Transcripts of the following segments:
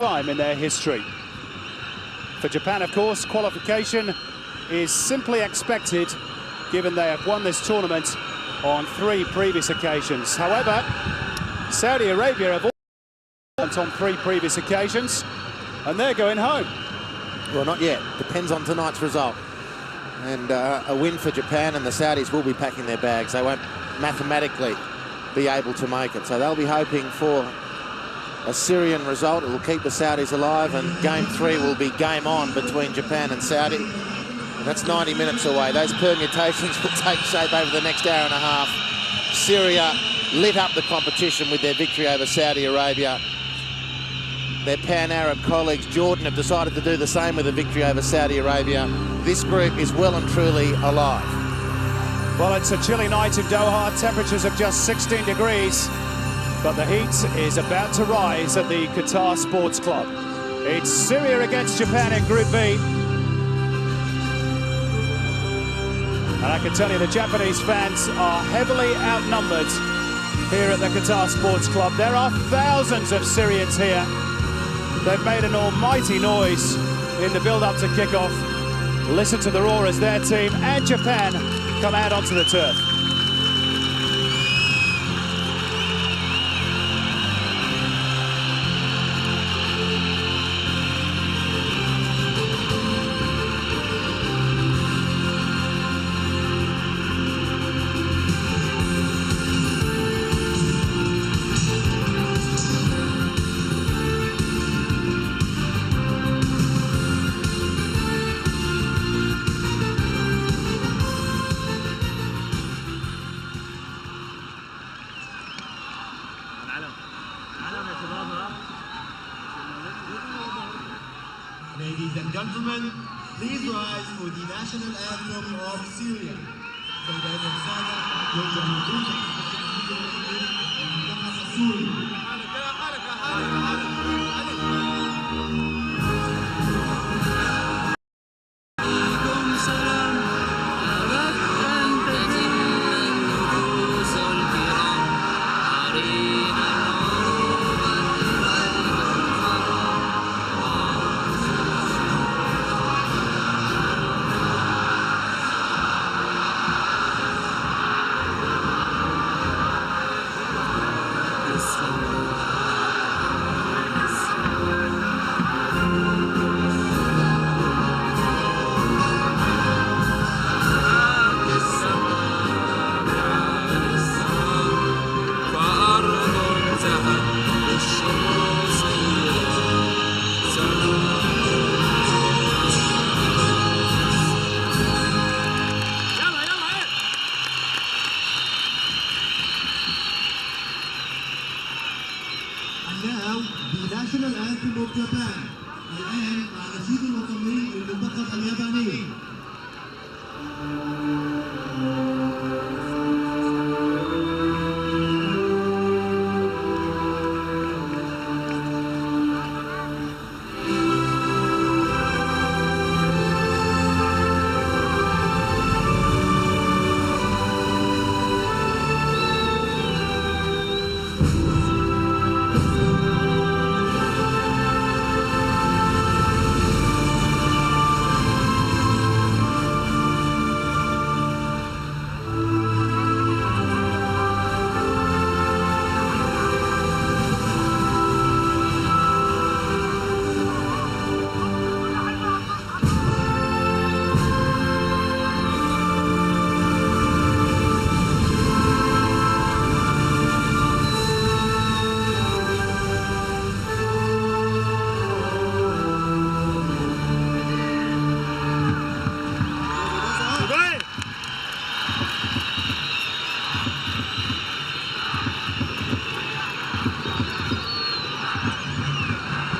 time in their history. For Japan, of course, qualification is simply expected, given they have won this tournament on 3 previous occasions. However, Saudi Arabia have also won on 3 previous occasions, and they're going home. Well, not yet. Depends on tonight's result. And a win for Japan, and the Saudis will be packing their bags. They won't mathematically be able to make it. So they'll be hoping for a Syrian result. It will keep the Saudis alive, and game 3 will be game on between Japan and Saudi. And that's 90 minutes away. Those permutations will take shape over the next hour and a half. Syria lit up the competition with their victory over Saudi Arabia. Their Pan-Arab colleagues, Jordan, have decided to do the same with a victory over Saudi Arabia. This group is well and truly alive. Well, it's a chilly night in Doha. Temperatures of just 16 degrees. But the heat is about to rise at the Qatar Sports Club. It's Syria against Japan in Group B. And I can tell you the Japanese fans are heavily outnumbered here at the Qatar Sports Club. There are thousands of Syrians here. They've made an almighty noise in the build-up to kick-off. Listen to the roar as their team and Japan come out onto the turf. Ladies and gentlemen, please rise for the national anthem of Syria. Now, the national anthem of Japan. الآن مع النشيد الوطني للمنتخب الياباني.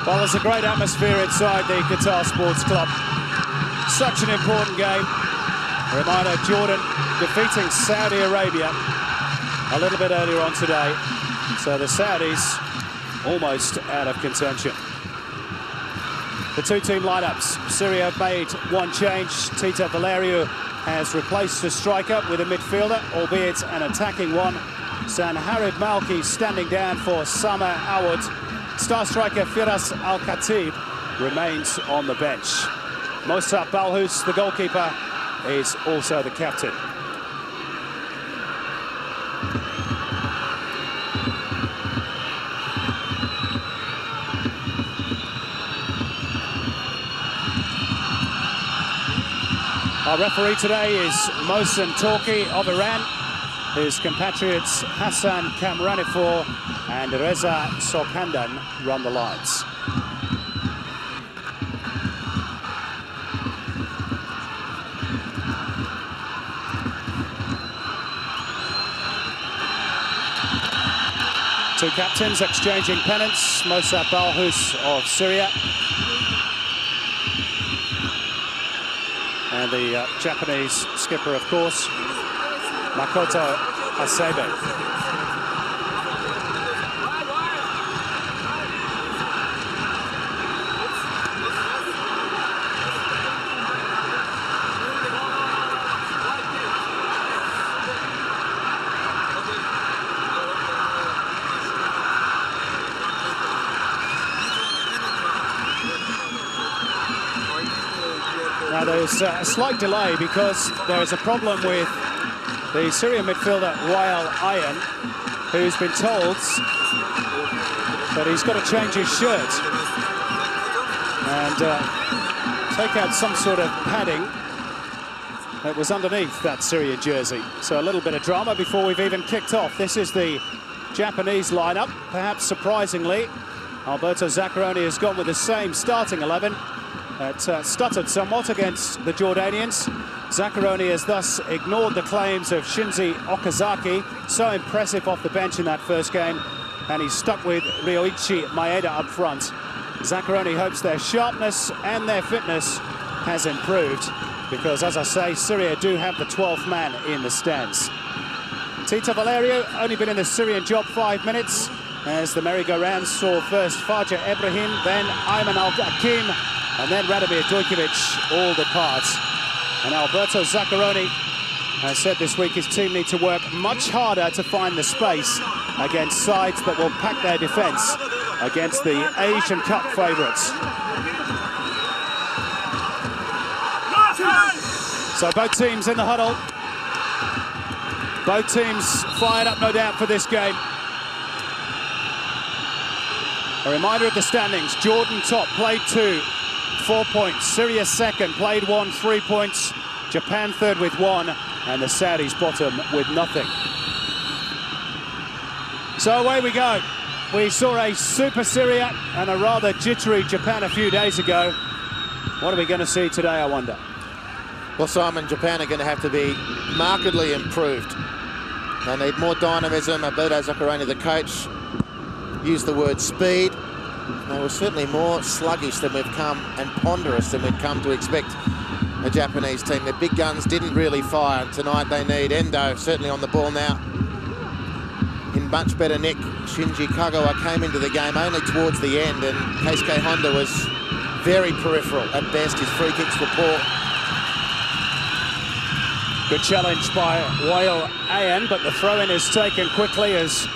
Well, there's a great atmosphere inside the Qatar Sports Club. Such an important game. A reminder, Jordan defeating Saudi Arabia a little bit earlier on today. So the Saudis almost out of contention. The 2-team lineups. Syria have made one change. Tita Valerio has replaced the striker with a midfielder, albeit an attacking one. Sanharib Malki standing down for Sama Awad. Star striker Firas Al-Khatib remains on the bench. Mohsen Balhous, the goalkeeper, is also the captain. Our referee today is Mohsen Torky of Iran. His compatriots Hassan Kamranipour and Reza Sorkandan run the lines. Two captains exchanging pennants. Mohsen Balhous of Syria and the Japanese skipper, of course, Makoto Hasebe. Now there's a slight delay because there is a problem with the Syrian midfielder Wael Ayan, who's been told that he's got to change his shirt and take out some sort of padding that was underneath that Syrian jersey. So a little bit of drama before we've even kicked off. This is the Japanese lineup. Perhaps surprisingly, Alberto Zaccheroni has gone with the same starting 11. It stuttered somewhat against the Jordanians. Zaccheroni has thus ignored the claims of Shinji Okazaki, so impressive off the bench in that first game, and he's stuck with Ryoichi Maeda up front. Zaccheroni hopes their sharpness and their fitness has improved, because, as I say, Syria do have the 12th man in the stands. Tita Valerio only been in the Syrian job 5 minutes, as the merry-go-round saw first Fajer Ibrahim, then Ayman Al-Hakim, and then Radomir Dujkovic all depart. And Alberto Zaccheroni has said this week his team need to work much harder to find the space against sides that will pack their defence against the Asian Cup favourites. So both teams in the huddle. Both teams fired up, no doubt, for this game. A reminder of the standings. Jordan top, played 2. 4 points. Syria second, played 1, 3 points. Japan third with 1, and the Saudis bottom with nothing. So away we go. We saw a super Syria and a rather jittery Japan a few days ago. What are we going to see today, I wonder? Well, Simon, Japan are going to have to be markedly improved. They need more dynamism. Alberto Zaccheroni, the coach, used the word speed. They were certainly more sluggish than we've come, and ponderous than we've come to expect a Japanese team. Their big guns didn't really fire, and tonight they need Endo certainly on the ball now. In much better nick. Shinji Kagawa came into the game only towards the end, and Keisuke Honda was very peripheral at best. His free kicks were poor. Good challenge by Wael Ayan, but the throw-in is taken quickly as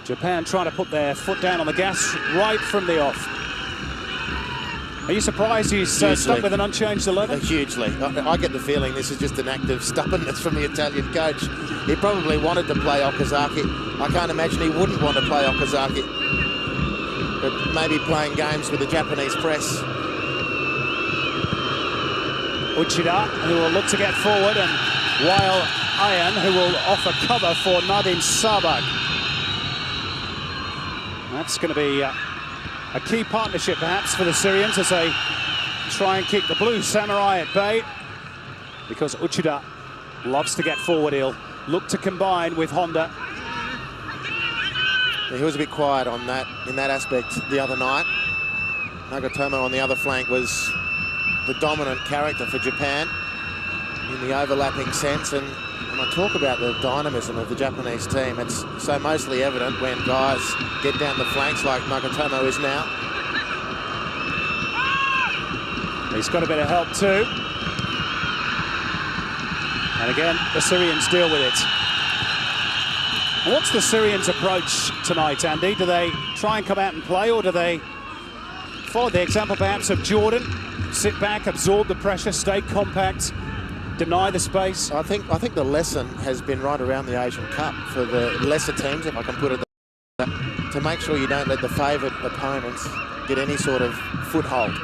Japan trying to put their foot down on the gas right from the off. Are you surprised he's stuck with an unchanged 11? Hugely. I get the feeling this is just an act of stubbornness from the Italian coach. He probably wanted to play Okazaki. I can't imagine he wouldn't want to play Okazaki. But maybe playing games with the Japanese press. Uchida, who will look to get forward, and Wael Ayan, who will offer cover for Nadim Sabag. That's going to be a key partnership, perhaps, for the Syrians as they try and keep the Blue Samurai at bay, because Uchida loves to get forward. He'll look to combine with Honda. He was a bit quiet on that, in that aspect, the other night. Nagatomo on the other flank was the dominant character for Japan in the overlapping sense, and when I talk about the dynamism of the Japanese team, it's so mostly evident when guys get down the flanks like Nagatomo is now. He's got a bit of help too. And again, the Syrians deal with it. What's the Syrians' approach tonight, Andy? Do they try and come out and play, or do they follow the example perhaps of Jordan, sit back, absorb the pressure, stay compact, deny the space? I think the lesson has been right around the Asian Cup for the lesser teams, if I can put it that way, to make sure you don't let the favoured opponents get any sort of foothold.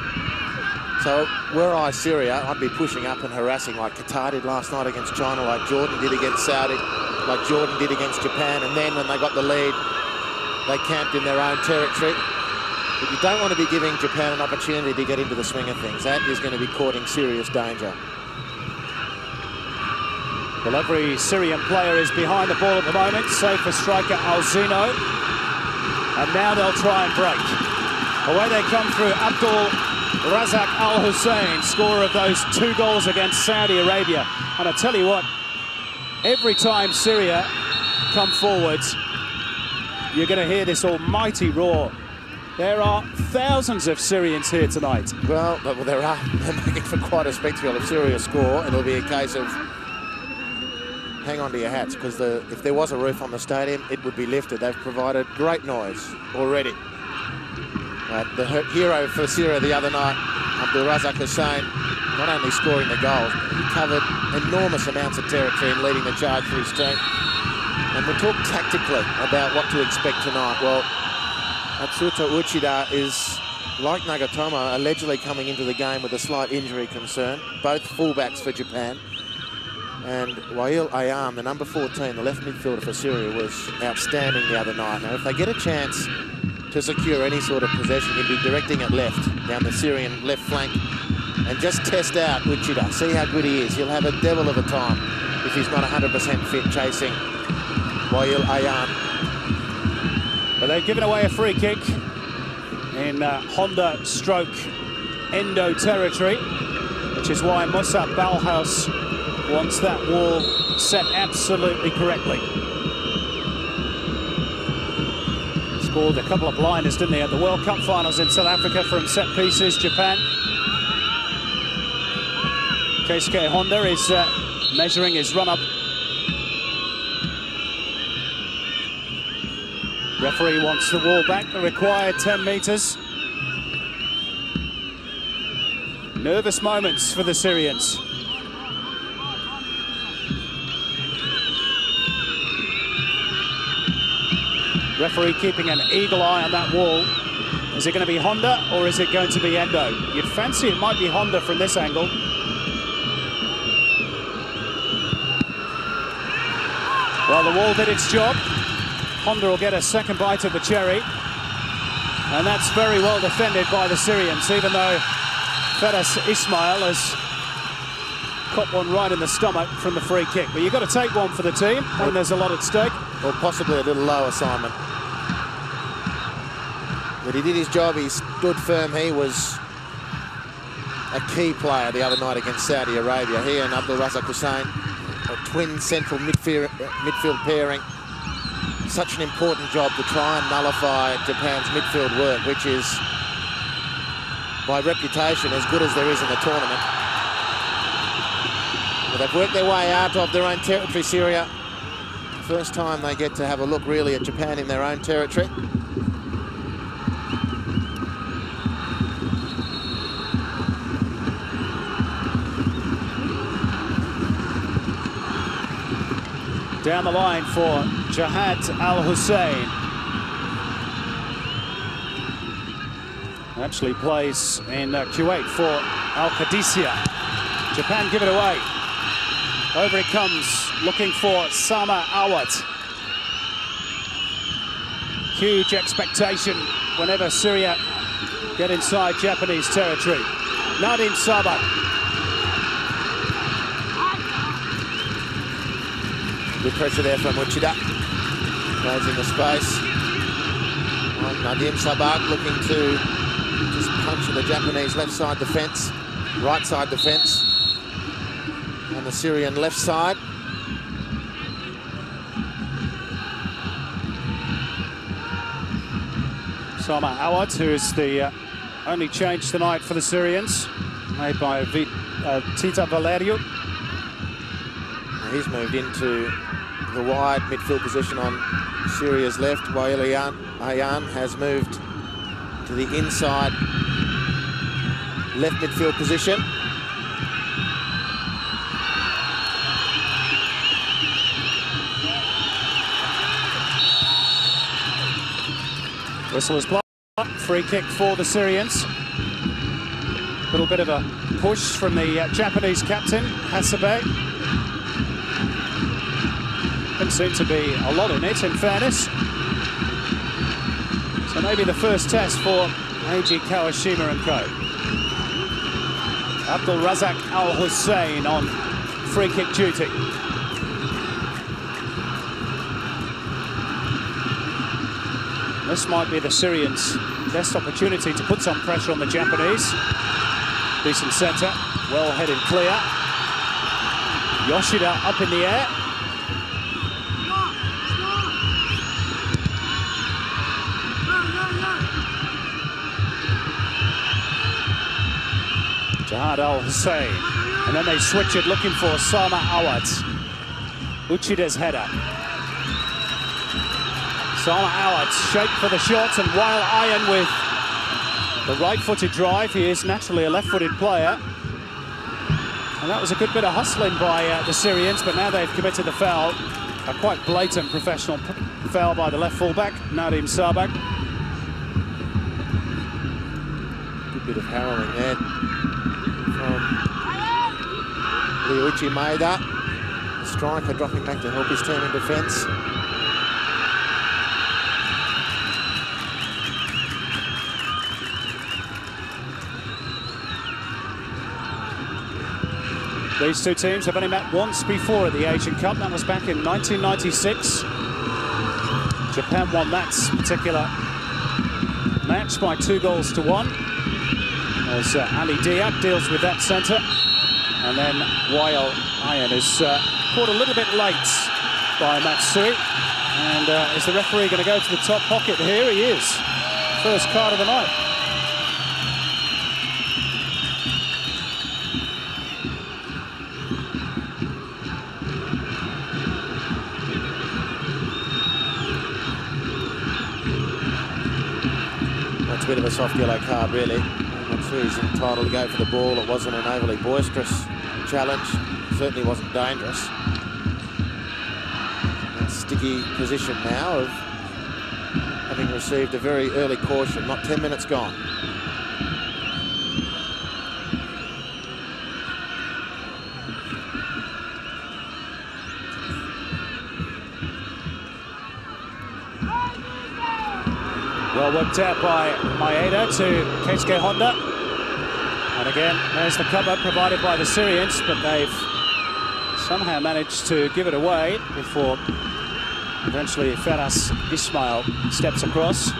So were I Syria, I'd be pushing up and harassing like Qatar did last night against China, like Jordan did against Saudi, like Jordan did against Japan, and then when they got the lead, they camped in their own territory. But you don't want to be giving Japan an opportunity to get into the swing of things. That is going to be courting serious danger. Well, every Syrian player is behind the ball at the moment, save for striker Alzino. And now they'll try and break. Away they come through Abdul Razak Al Hussein, scorer of those 2 goals against Saudi Arabia. And I tell you what, every time Syria come forwards, you're going to hear this almighty roar. There are thousands of Syrians here tonight. Well, there are. They're making for quite a spectacle. If Syria score, it'll be a case of hang on to your hats, because if there was a roof on the stadium, it would be lifted. They've provided great noise already. The hero for Syria the other night, Abdul Razak Hussein, not only scoring the goals, he covered enormous amounts of territory and leading the charge for his team. And we talk tactically about what to expect tonight. Well, Atsuta Uchida is, like Nagatomo, allegedly coming into the game with a slight injury concern. Both fullbacks for Japan. And Wael Ayam, the number 14, the left midfielder for Syria, was outstanding the other night. Now, if they get a chance to secure any sort of possession, he'd be directing it left, down the Syrian left flank, and just test out Uchida, see how good he is. He'll have a devil of a time if he's not 100% fit chasing Wael Ayam. But they've given away a free kick in Honda stroke Endo territory, which is why Musa Balhaus wants that wall set absolutely correctly. Scored a couple of blinders, didn't he, at the World Cup finals in South Africa from set pieces. Japan. Keisuke Honda is measuring his run-up. Referee wants the wall back, the required 10 metres. Nervous moments for the Syrians. Referee keeping an eagle eye on that wall. Is it going to be Honda or is it going to be Endo? You'd fancy it might be Honda from this angle. Well, the wall did its job. Honda will get a second bite of the cherry. And that's very well defended by the Syrians, even though Fedas Ismail has caught one right in the stomach from the free kick. But you've got to take one for the team when there's a lot at stake. Or possibly a little lower, Simon. But he did his job, he stood firm. He was a key player the other night against Saudi Arabia. He and Abdul Razak Hussein, a twin central midfield pairing. Such an important job to try and nullify Japan's midfield work, which is, by reputation, as good as there is in the tournament. But they've worked their way out of their own territory, Syria. First time they get to have a look really at Japan in their own territory. Down the line for Jihad Al Hussein. Actually plays in Kuwait for Al Qadisiyah. Japan give it away. Over it comes, looking for Sama Awad. Huge expectation whenever Syria get inside Japanese territory. Nadim Sabak. Good pressure there from Uchida. Closing the space. Nadim Sabak looking to just punch the Japanese left side defence, right side defence. On the Syrian left side. Sama Awad, who is the only change tonight for the Syrians, made by Tita Valerio. He's moved into the wide midfield position on Syria's left. Wael Ayan has moved to the inside left midfield position. Whistle is blown. Free kick for the Syrians. A little bit of a push from the Japanese captain, Hasebe. Didn't seem to be a lot in it, in fairness. So maybe the first test for Eiji Kawashima and co. Abdul Razak Al Hussein on free kick duty. This might be the Syrians' best opportunity to put some pressure on the Japanese. Decent centre, well-headed clear. Yoshida up in the air. Jihad Al Hussein. And then they switch it, looking for Sama Awad. Uchida's header. Sama Awad shape for the shot, and Wael Ayan with the right-footed drive. He is naturally a left-footed player. And that was a good bit of hustling by the Syrians, but now they've committed the foul. A quite blatant professional foul by the left fullback, Nadim Sabak. Good bit of harrowing there from Ryuichi Maeda. The striker dropping back to help his team in defence. These two teams have only met once before at the Asian Cup. That was back in 1996. Japan won that particular match by 2-1. As Ali Diab deals with that centre. And then Wael Ayan is caught a little bit late by Matsui. And is the referee going to go to the top pocket here? He is. First card of the night. That's a bit of a soft yellow card, really. Matsui's entitled to go for the ball. It wasn't an overly boisterous challenge. Certainly wasn't dangerous. That sticky position now of having received a very early caution. Not 10 minutes gone. Well worked out by Maeda to Keisuke Honda. And again, there's the cover provided by the Syrians, but they've somehow managed to give it away before eventually Feras Ismail steps across.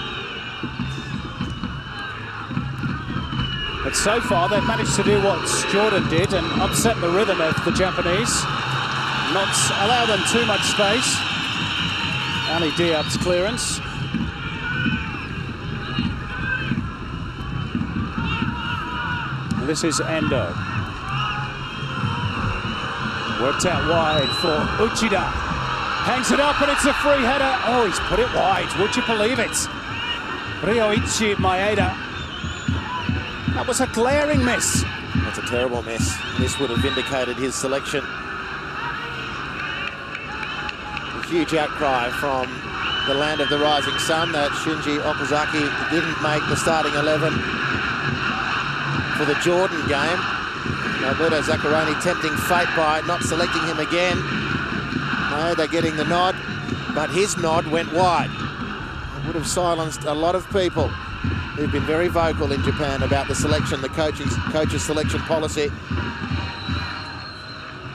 But so far, they've managed to do what Jordan did and upset the rhythm of the Japanese. Not allow them too much space. Ali Diab's clearance. This is Endo. Worked out wide for Uchida. Hangs it up and it's a free header. Oh, he's put it wide. Would you believe it? Ryoichi Maeda. That was a glaring miss. That's a terrible miss. This would have vindicated his selection. A huge outcry from the land of the rising sun that Shunji Okazaki didn't make the starting 11 for the Jordan game. Alberto Zaccaroni tempting fate by not selecting him again. Maeda getting the nod, but his nod went wide. It would have silenced a lot of people who've been very vocal in Japan about the selection, the coach's selection policy.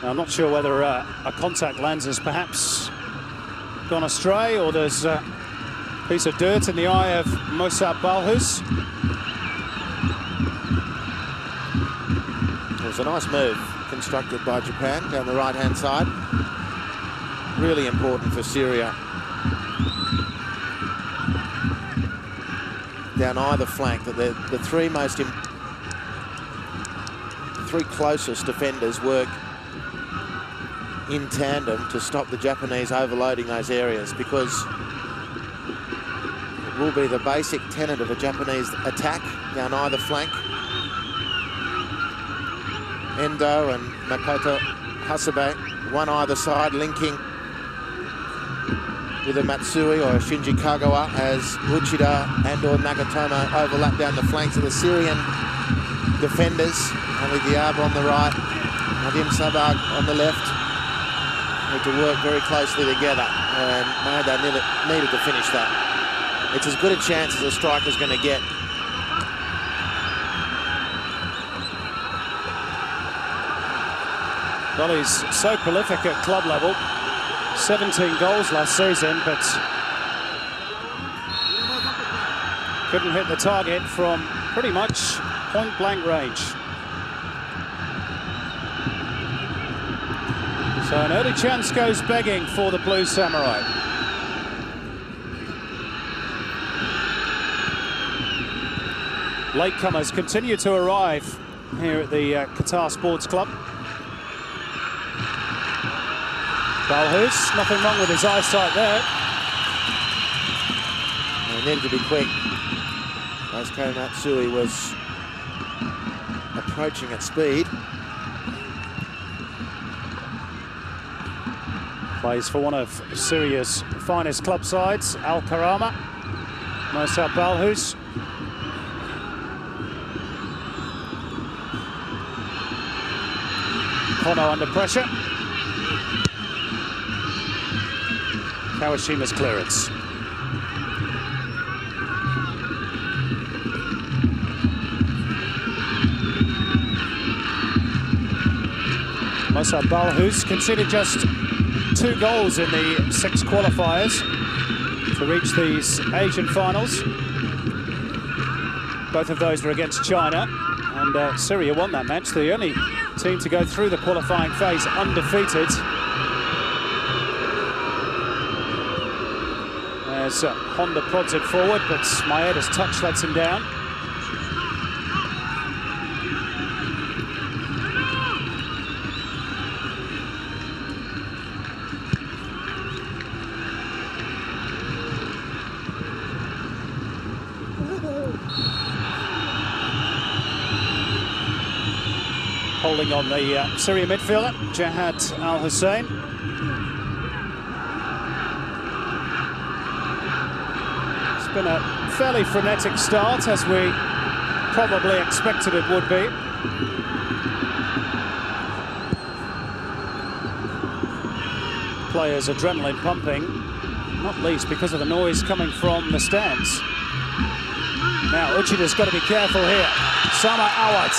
Now, I'm not sure whether a contact lens has perhaps gone astray, or there's a piece of dirt in the eye of Musa Balhus. It was a nice move constructed by Japan down the right-hand side. Really important for Syria. Down either flank, that the three closest defenders work in tandem to stop the Japanese overloading those areas, because it will be the basic tenet of a Japanese attack down either flank. Endo and Makoto Hasebe, one either side, linking with a Matsui or a Shinji Kagawa as Uchida and or Nagatomo overlap down the flanks of the Syrian defenders. Ali Diab on the right, Nadim Sabag on the left. Need to work very closely together, and Maeda needed to finish that. It's as good a chance as a striker's going to get. Well, he's so prolific at club level. 17 goals last season, but couldn't hit the target from pretty much point-blank range. So an early chance goes begging for the Blue Samurai. Latecomers continue to arrive here at the Qatar Sports Club. Balhus, nothing wrong with his eyesight there. He needed to be quick. Daisuke Matsui was approaching at speed. Plays for one of Syria's finest club sides, Al Karama. Musa Balhus. Kono under pressure. Kawashima's clearance. Musa Balhus conceded just 2 goals in the 6 qualifiers to reach these Asian finals. Both of those were against China, and Syria won that match. The only team to go through the qualifying phase undefeated. As Honda prods it forward, but Maeda's touch lets him down. Holding on the Syria midfielder, Jihad Al-Hussein. It's been a fairly frenetic start, as we probably expected it would be. Players' adrenaline pumping, not least because of the noise coming from the stands. Now Uchida's got to be careful here. Sama Awad.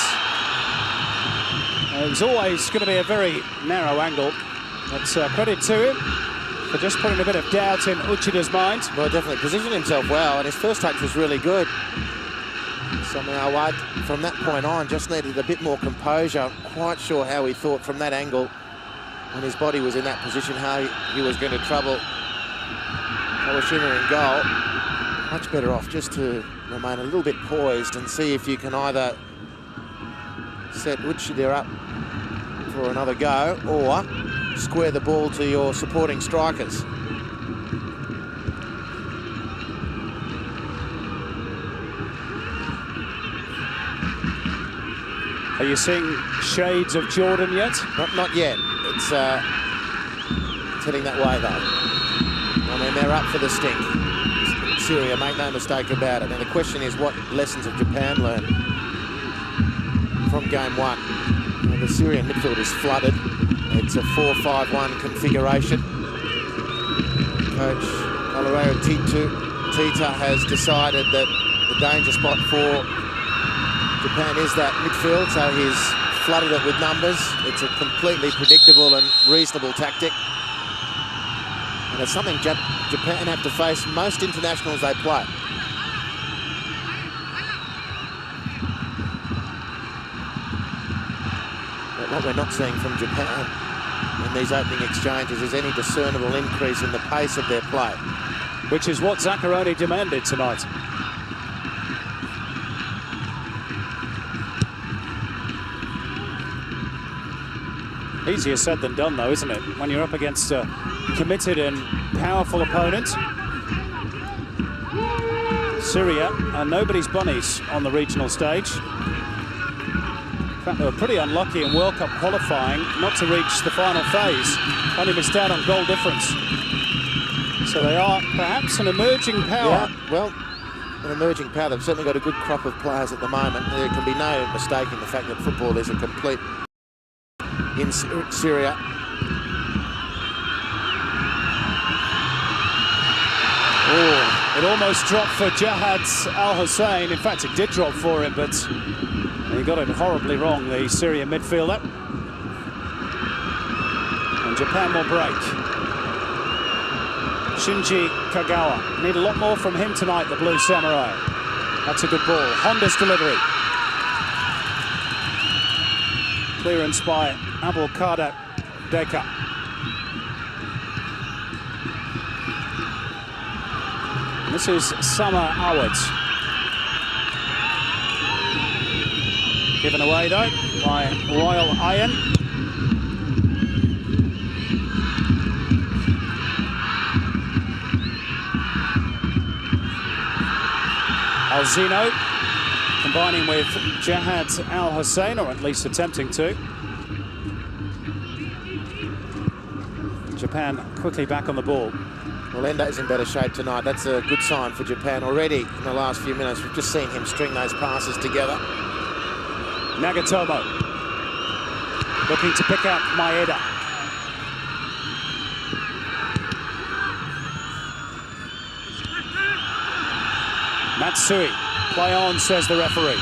It was always going to be a very narrow angle, but credit to him for just putting a bit of doubt in Uchida's mind. Well, definitely positioned himself well, and his first touch was really good. Sami Awad, from that point on, just needed a bit more composure. Quite sure how he thought from that angle, when his body was in that position, how he was going to trouble Kawashima in goal. Much better off just to remain a little bit poised and see if you can either set Uchida up for another go or square the ball to your supporting strikers. Are you seeing shades of Jordan yet? Not yet. It's heading that way, though. I mean, they're up for the stink. Syria, make no mistake about it. Now, the question is, what lessons have Japan learned from game 1? Now, the Syrian midfield is flooded. It's a 4-5-1 configuration. Coach Colorado Tita has decided that the danger spot for Japan is that midfield, so he's flooded it with numbers. It's a completely predictable and reasonable tactic. And it's something Japan have to face most internationals they play. But what we're not seeing from Japan in these opening exchanges is any discernible increase in the pace of their play. Which is what Zaccheroni demanded tonight. Easier said than done, though, isn't it? When you're up against a committed and powerful opponent. Syria are nobody's bunnies on the regional stage. In fact, they were pretty unlucky in World Cup qualifying not to reach the final phase. Only missed out on goal difference. So they are perhaps an emerging power. Yeah, well, an emerging power. They've certainly got a good crop of players at the moment. There can be no mistake in the fact that football is a complete in Syria. Oh, it almost dropped for Jahad Al-Hussein. In fact, it did drop for him, but he got it horribly wrong, the Syrian midfielder. And Japan will break. Shinji Kagawa. Need a lot more from him tonight, the Blue Samurai. That's a good ball. Honda's delivery. Clearance by Abdelkader Deka. This is Summer Awad. Given away, though, by Royal Iron. Alzino combining with Jahad Al-Hussein, or at least attempting to. Japan quickly back on the ball. Well, Endo is in better shape tonight. That's a good sign for Japan already in the last few minutes. We've just seen him string those passes together. Nagatomo looking to pick out Maeda. Matsui, play on, says the referee.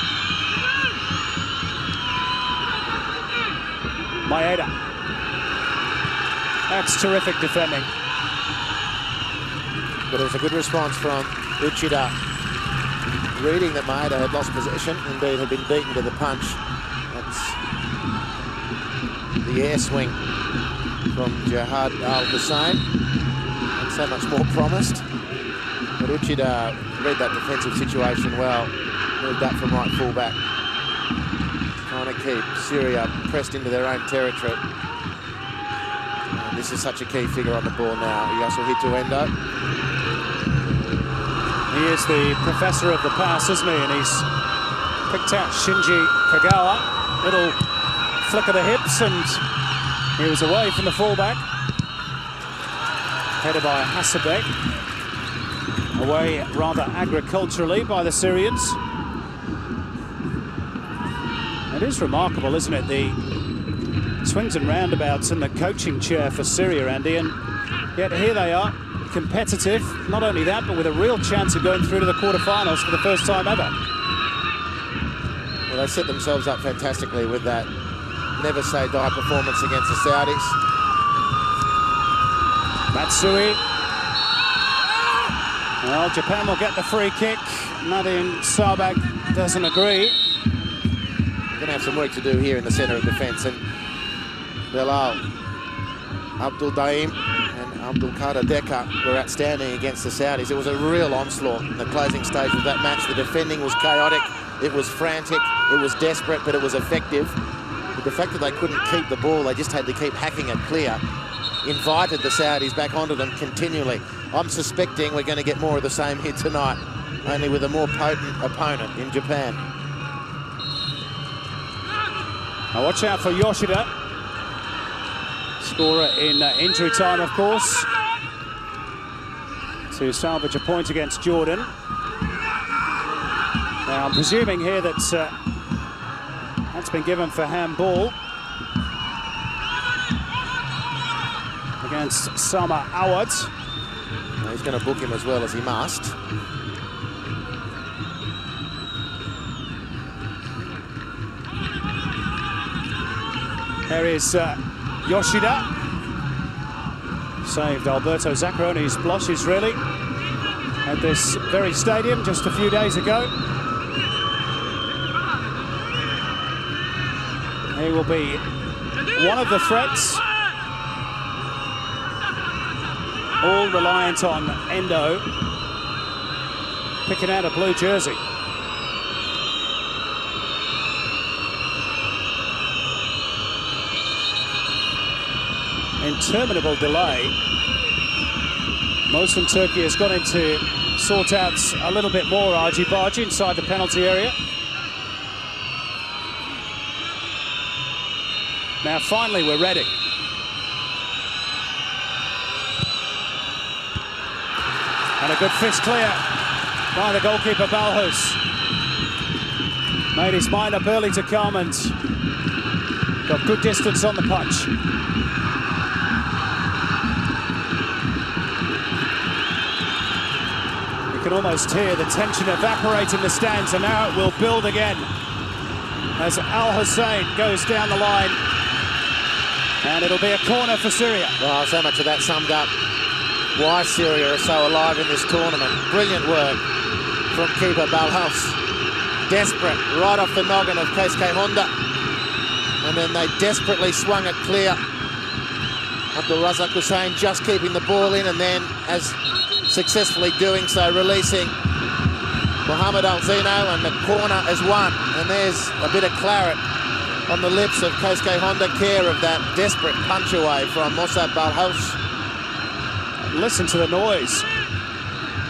Maeda. That's terrific defending. But it was a good response from Uchida, reading that Maeda had lost possession, indeed had been beaten to the punch. That's the air swing from Jahad Al-Hussein, and so much more promised. But Uchida read that defensive situation well, moved up from right fullback, trying to keep Syria pressed into their own territory. And this is such a key figure on the ball now, Yasuhito Endo. He is the professor of the pass, isn't he? And he's picked out Shinji Kagawa. Little flick of the hips, and he was away from the fullback. Headed by Hasebe. Away rather agriculturally by the Syrians. It is remarkable, isn't it? The swings and roundabouts in the coaching chair for Syria, Andy, and yet here they are. Competitive, not only that, but with a real chance of going through to the quarterfinals for the first time ever. Well, they set themselves up fantastically with that never say die performance against the Saudis. Matsui. Well, Japan will get the free kick. Nadine Sabak doesn't agree. We're going to have some work to do here in the centre of defence, and Bilal, Abdul Daim and Abdelkader Deka were outstanding against the Saudis. It was a real onslaught in the closing stage of that match. The defending was chaotic, it was frantic, it was desperate, but it was effective. But the fact that they couldn't keep the ball, they just had to keep hacking it clear, invited the Saudis back onto them continually. I'm suspecting we're going to get more of the same here tonight, only with a more potent opponent in Japan. Now watch out for Yoshida. Scorer in injury time, of course, to salvage a point against Jordan. Now, I'm presuming here that that's been given for handball against Sama Awad. He's going to book him as well as he must. There is Yoshida. Saved Alberto Zaccheroni's blushes, really, at this very stadium just a few days ago. He will be one of the threats. All reliant on Endo picking out a blue jersey. interminable delay. Mohsen Torky has gone in to sort out a little bit more argy-bargy inside the penalty area. Now finally we're ready. And a good fist clear by the goalkeeper Balhus. Made his mind up early to come and got good distance on the punch. You can almost hear the tension evaporate in the stands, and now it will build again as Al Hussein goes down the line. And it'll be a corner for Syria. Well, so much of that summed up why Syria are so alive in this tournament. Brilliant work from keeper Balhus. Desperate, right off the noggin of Keisuke Honda. And then they desperately swung it clear. Abdul Razak Hussein just keeping the ball in, and then, as successfully doing so, releasing Mohamed Al-Zino, and the corner is won. And there's a bit of claret on the lips of Keisuke Honda, care of that desperate punch away from Mossad Balhus. Listen to the noise.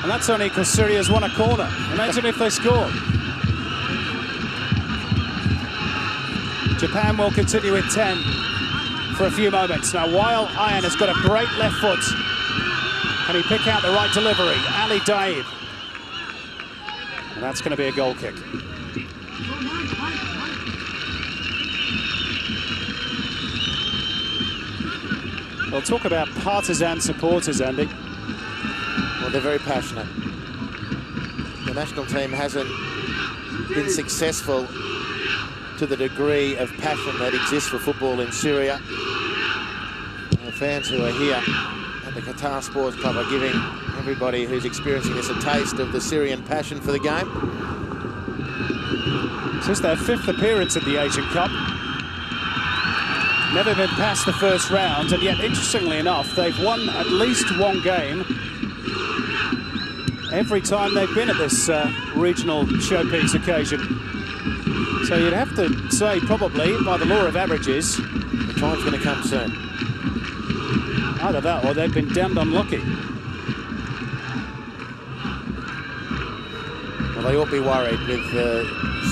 And that's only because Syria's won a corner. Imagine if they scored. Japan will continue with 10 for a few moments. Now, while Ayan has got a great left foot, can he pick out the right delivery? Ali Daib. And that's going to be a goal kick. We'll talk about partisan supporters, Andy. Well, they're very passionate. The national team hasn't been successful to the degree of passion that exists for football in Syria. The fans who are here at the Qatar Sports Club are giving everybody who's experiencing this a taste of the Syrian passion for the game. This is their 5th appearance in the Asian Cup. Never been past the first round, and yet, interestingly enough, they've won at least one game every time they've been at this regional showpiece occasion. So you'd have to say, probably, by the law of averages, the time's going to come soon. Either that or they've been damned unlucky. Well, they ought to be worried with the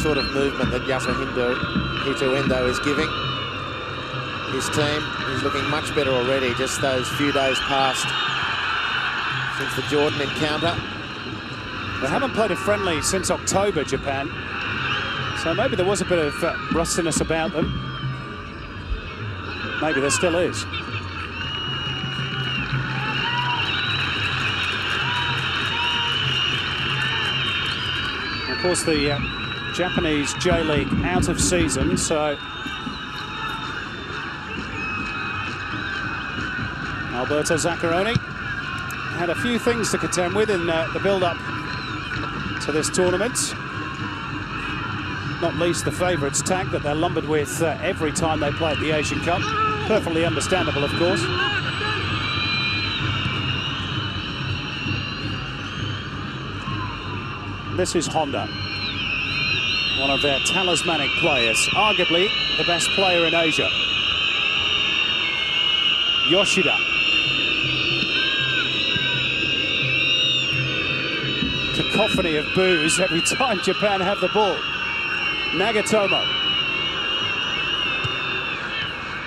sort of movement that Hito Endo is giving his team. He's looking much better already, just those few days past since the Jordan encounter. They haven't played a friendly since October, Japan. So maybe there was a bit of rustiness about them. Maybe there still is. Of course, the Japanese J-League out of season, so Alberto Zaccaroni had a few things to contend with in the build-up to this tournament. Not least the favourites tag that they're lumbered with every time they play at the Asian Cup. Perfectly understandable, of course. This is Honda, one of their talismanic players, arguably the best player in Asia. Yoshida. Cacophony of boos every time Japan have the ball. Nagatomo.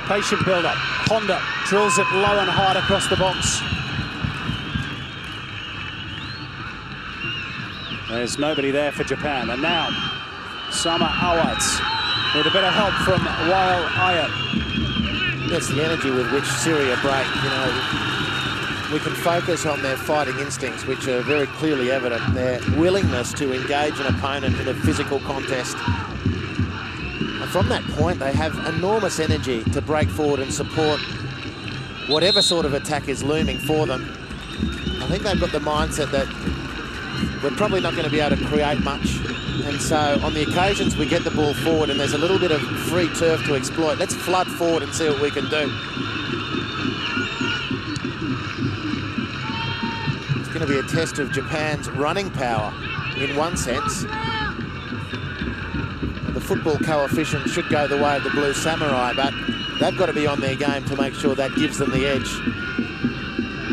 Patient build-up. Honda drills it low and hard across the box. There's nobody there for Japan. And now, Sama Awad with a bit of help from Wael Ayan. That's the energy with which Syria break. You know, we can focus on their fighting instincts, which are very clearly evident, their willingness to engage an opponent in a physical contest. And from that point, they have enormous energy to break forward and support whatever sort of attack is looming for them. I think they've got the mindset that we're probably not going to be able to create much. And so on the occasions we get the ball forward and there's a little bit of free turf to exploit, let's flood forward and see what we can do. It's going to be a test of Japan's running power in one sense. The football coefficient should go the way of the Blue Samurai, but they've got to be on their game to make sure that gives them the edge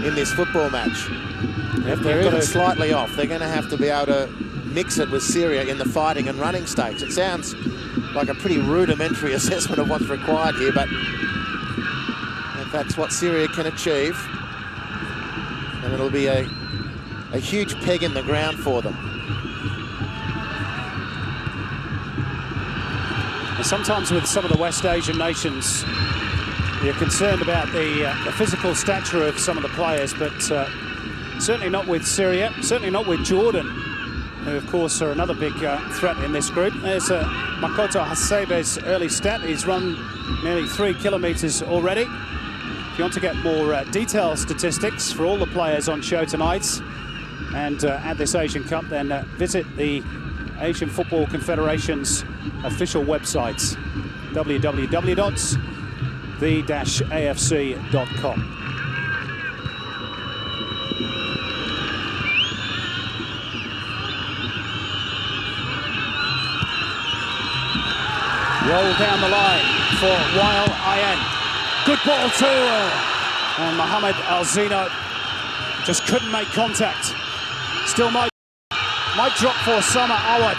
in this football match. If they're even slightly off, they're going to have to be able to mix it with Syria in the fighting and running stakes. It sounds like a pretty rudimentary assessment of what's required here, but if that's what Syria can achieve, then it'll be a huge peg in the ground for them. Sometimes with some of the West Asian nations, you're concerned about the physical stature of some of the players, but certainly not with Syria, certainly not with Jordan, who of course are another big threat in this group. There's Makoto Hasebe's early stat. He's run nearly 3 kilometres already. If you want to get more detailed statistics for all the players on show tonight and at this Asian Cup, then visit the Asian Football Confederation's official websites, www.the-afc.com. Roll down the line for Wael Ayen. Good ball too, and Mohamed Alzino just couldn't make contact. Still might drop for Sama Awad.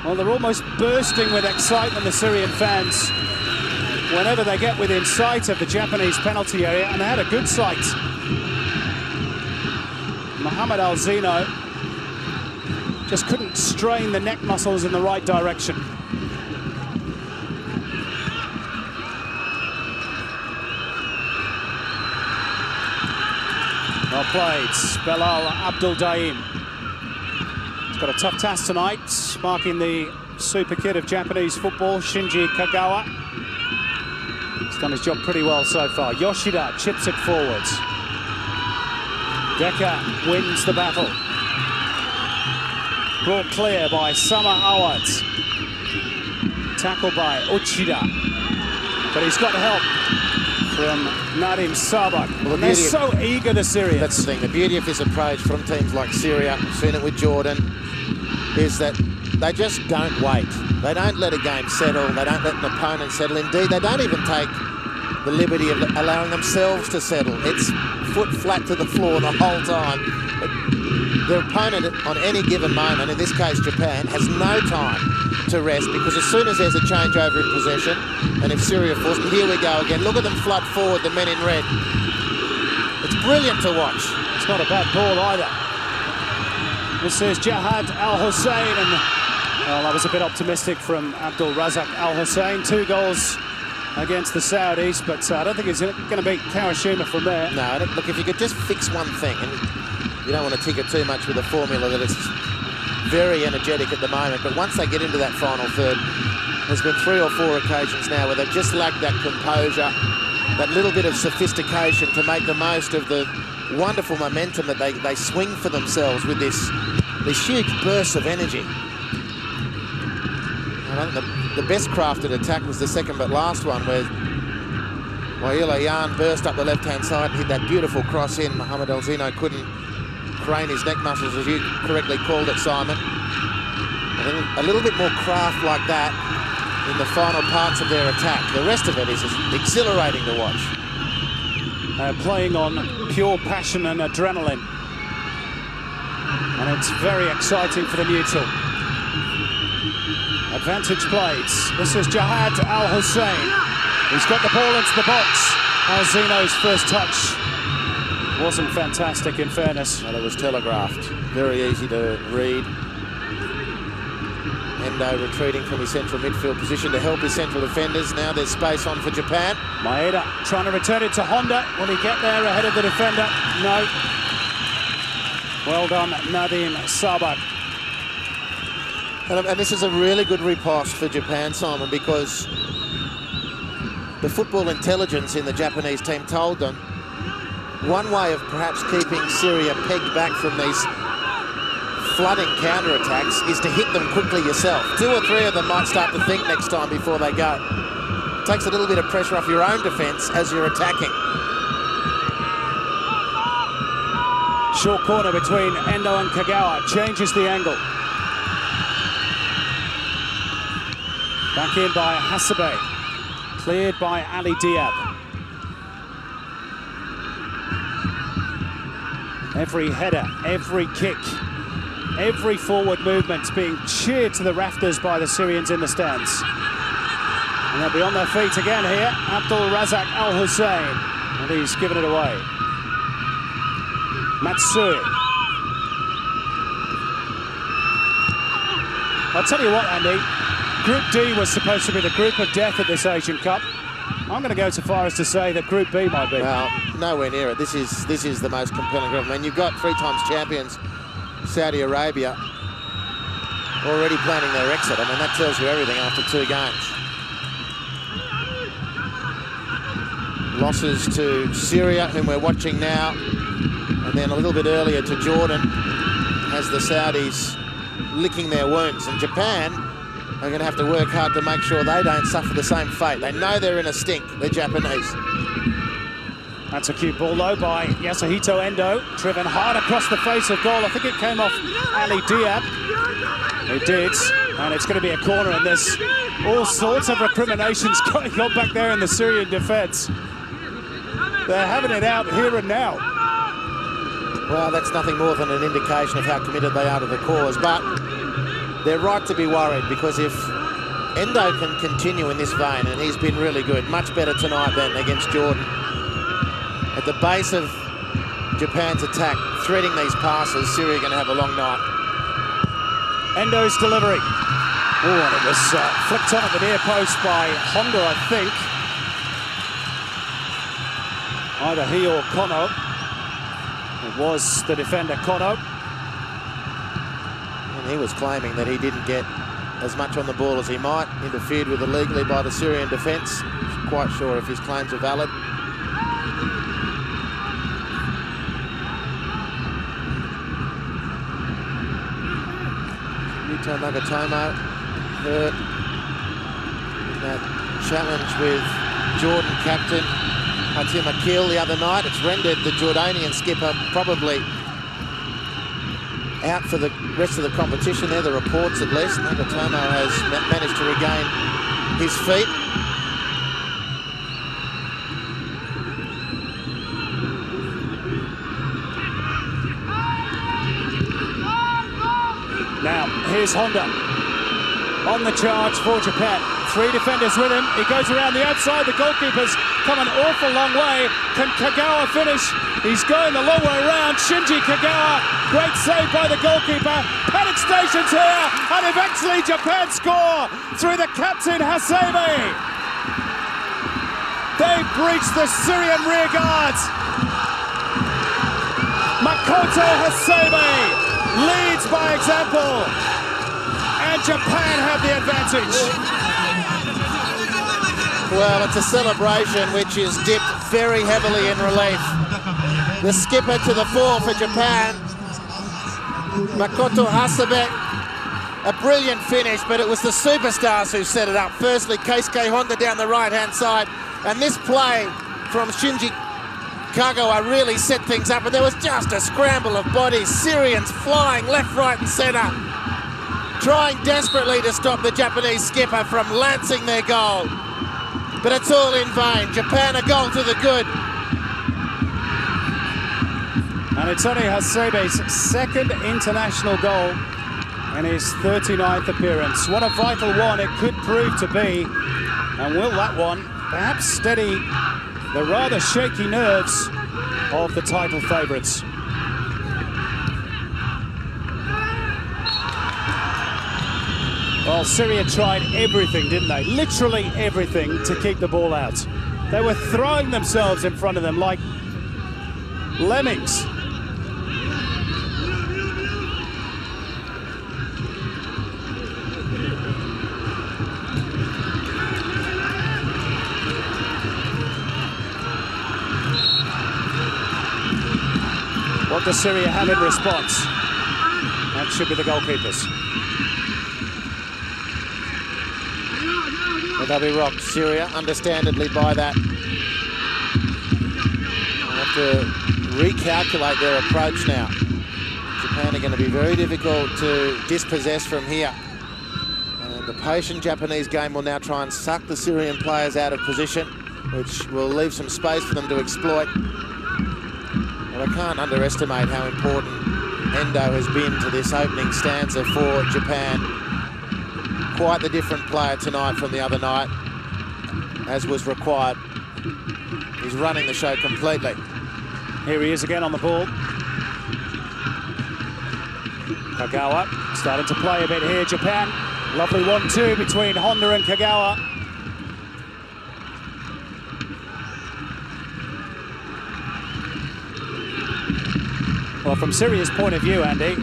Well, they're almost bursting with excitement, the Syrian fans, whenever they get within sight of the Japanese penalty area, and they had a good sight. Mohamed Alzino just couldn't strain the neck muscles in the right direction. Well played, Belal Abdul Daim. He's got a tough task tonight, marking the super kid of Japanese football, Shinji Kagawa. He's done his job pretty well so far. Yoshida chips it forwards. Deka wins the battle. Brought clear by Sama Awad. Tackled by Uchida. But he's got help from Nadim Sabak. Well, they're so eager, the Syrians. That's the thing. The beauty of this approach from teams like Syria, we've seen it with Jordan, is that they just don't wait. They don't let a game settle. They don't let an opponent settle. Indeed, they don't even take the liberty of allowing themselves to settle. It's foot flat to the floor the whole time. Their opponent on any given moment, in this case Japan, has no time to rest, because as soon as there's a changeover in possession, and if Syria forced, here we go again. Look at them flood forward, the men in red. It's brilliant to watch. It's not a bad ball either. This is Jihad Al Hussein, and well, that was a bit optimistic from Abdul Razak Al Hussein. 2 goals against the Saudis, but I don't think he's going to beat Kawashima from there. No, look, if you could just fix one thing, and you don't want to tinker too much with a formula that is very energetic at the moment, but once they get into that final third, there's been 3 or 4 occasions now where they've just lacked that composure, that little bit of sophistication to make the most of the wonderful momentum that they swing for themselves with this huge burst of energy. And I think the best crafted attack was the second but last one, where Wael Ayen burst up the left-hand side and hit that beautiful cross in. Mohamed Alzino couldn't crane his neck muscles, as you correctly called it, Simon. And a little bit more craft like that in the final parts of their attack. The rest of it is exhilarating to watch. Playing on pure passion and adrenaline. And it's very exciting for the neutral. Advantage plays. This is Jihad Al Hussein. He's got the ball into the box. Alzino's first touch wasn't fantastic, in fairness. Well, it was telegraphed. Very easy to read. Endo retreating from his central midfield position to help his central defenders. Now there's space on for Japan. Maeda trying to return it to Honda. Will he get there ahead of the defender? No. Well done, Nadim Sabak. And this is a really good riposte for Japan, Simon, because the football intelligence in the Japanese team told them one way of perhaps keeping Syria pegged back from these flooding counter-attacks is to hit them quickly yourself. 2 or 3 of them might start to think next time before they go. Takes a little bit of pressure off your own defence as you're attacking. Short corner between Endo and Kagawa changes the angle. Back in by Hasebe. Cleared by Ali Diab. Every header, every kick, every forward movement's being cheered to the rafters by the Syrians in the stands. And they'll be on their feet again here. Abdul Razak Al Hussein. And he's given it away. Matsui. I'll tell you what, Andy. Group D was supposed to be the group of death at this Asian Cup. I'm going to go so far as to say that Group B might be. Well, nowhere near it. This is the most compelling group. I mean, you've got 3 times champions, Saudi Arabia, already planning their exit. I mean, that tells you everything after 2 games. Losses to Syria, whom we're watching now, and then a little bit earlier to Jordan, as the Saudis licking their wounds. And Japan are going to have to work hard to make sure they don't suffer the same fate. They know they're in a stink, the Japanese. That's a cute ball, though, by Yasuhito Endo. Driven hard across the face of goal. I think it came off Ali Diab. It did. And it's going to be a corner, and there's all sorts of recriminations going on back there in the Syrian defence. They're having it out here and now. Well, that's nothing more than an indication of how committed they are to the cause. But they're right to be worried, because if Endo can continue in this vein, and he's been really good, much better tonight than against Jordan, at the base of Japan's attack, threading these passes, Syria are going to have a long night. Endo's delivery. Oh, and it was flicked on at the near post by Honda, I think. Either he or Kono. It was the defender, Kono. And he was claiming that he didn't get as much on the ball as he might, interfered with illegally by the Syrian defence. Not quite sure if his claims are valid. Yuto Nagatomo hurt in that challenge with Jordan captain Hatim Akil the other night. It's rendered the Jordanian skipper probably out for the rest of the competition there, the reports at least. Nagatomo has managed to regain his feet. Now, here's Honda on the charge for Japan. 3 defenders with him. He goes around the outside. The goalkeeper's come an awful long way. Can Kagawa finish? He's going the long way around. Shinji Kagawa, great save by the goalkeeper. Panic stations here, and eventually Japan score through the captain Hasebe. They breach the Syrian rear guards. Makoto Hasebe leads by example, and Japan have the advantage. Well, it's a celebration which is dipped very heavily in relief. The skipper to the fore for Japan, Makoto Hasebe. A brilliant finish, but it was the superstars who set it up. Firstly, Keisuke Honda down the right-hand side, and this play from Shinji Kagawa really set things up, and there was just a scramble of bodies. Syrians flying left, right and centre, trying desperately to stop the Japanese skipper from lancing their goal. But it's all in vain. Japan a goal to the good. And it's only Hasebe's 2nd international goal in his 39th appearance. What a vital one it could prove to be. And will that one perhaps steady the rather shaky nerves of the title favourites? Well, Syria tried everything, didn't they? Literally everything to keep the ball out. They were throwing themselves in front of them like lemmings. What does Syria have in response? That should be the goalkeepers. But they'll be rocked, Syria, understandably, by that. They'll have to recalculate their approach now. Japan are going to be very difficult to dispossess from here. And the patient Japanese game will now try and suck the Syrian players out of position, which will leave some space for them to exploit. But I can't underestimate how important Endo has been to this opening stanza for Japan. Quite the different player tonight from the other night, as was required. He's running the show completely. Here he is again on the ball. Kagawa starting to play a bit here, Japan. Lovely 1-2 between Honda and Kagawa. Well, from Syria's point of view, Andy,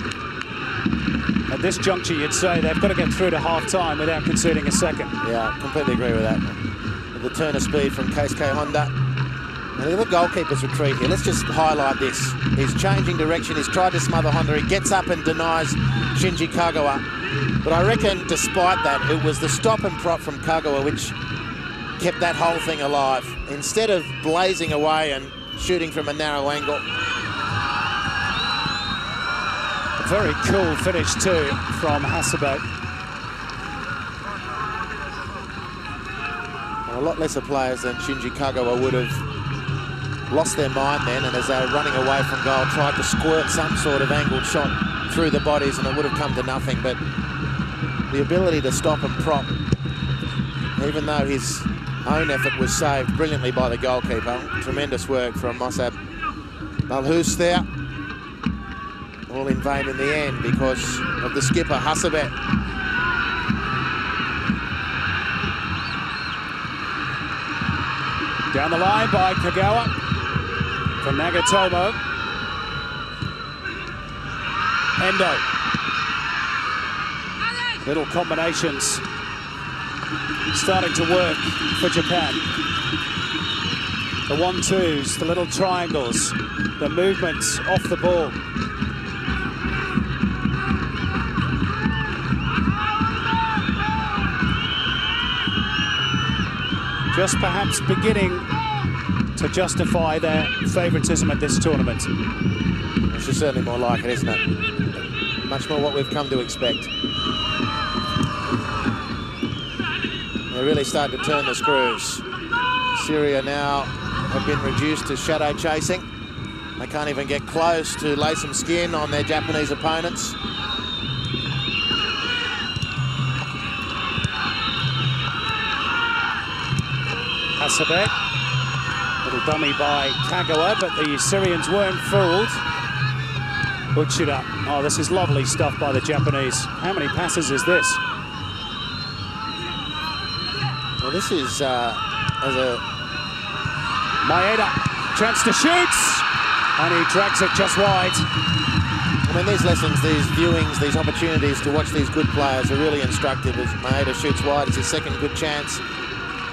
at this juncture, you'd say they've got to get through to half-time without conceding a second. Yeah, I completely agree with that. With the turn of speed from Keisuke Honda. And look at the goalkeeper's retreat here. Let's just highlight this. He's changing direction. He's tried to smother Honda. He gets up and denies Shinji Kagawa. But I reckon, despite that, it was the stop and prop from Kagawa which kept that whole thing alive. Instead of blazing away and shooting from a narrow angle. A very cool finish too from Hasebe. A lot lesser players than Shinji Kagawa would have lost their mind then, and as they were running away from goal, tried to squirt some sort of angled shot through the bodies, and it would have come to nothing. But the ability to stop and prop, even though his own effort was saved brilliantly by the goalkeeper. Tremendous work from Mossab Malhous there. All in vain in the end because of the skipper, Hasebe. Down the line by Kagawa from Nagatomo. Endo. Little combinations starting to work for Japan. The 1-2s, the little triangles, the movements off the ball. Just perhaps beginning to justify their favouritism at this tournament. This is certainly more like it, isn't it? Much more what we've come to expect. They're really starting to turn the screws. Syria now have been reduced to shadow chasing. They can't even get close to lay some skin on their Japanese opponents. Hasebe, little dummy by Kagawa, but the Syrians weren't fooled. Uchida, oh, this is lovely stuff by the Japanese. How many passes is this? Well, this is as a... Maeda, chance to shoot, and he drags it just wide. I mean, these lessons, these viewings, these opportunities to watch these good players are really instructive. As Maeda shoots wide, it's his second good chance.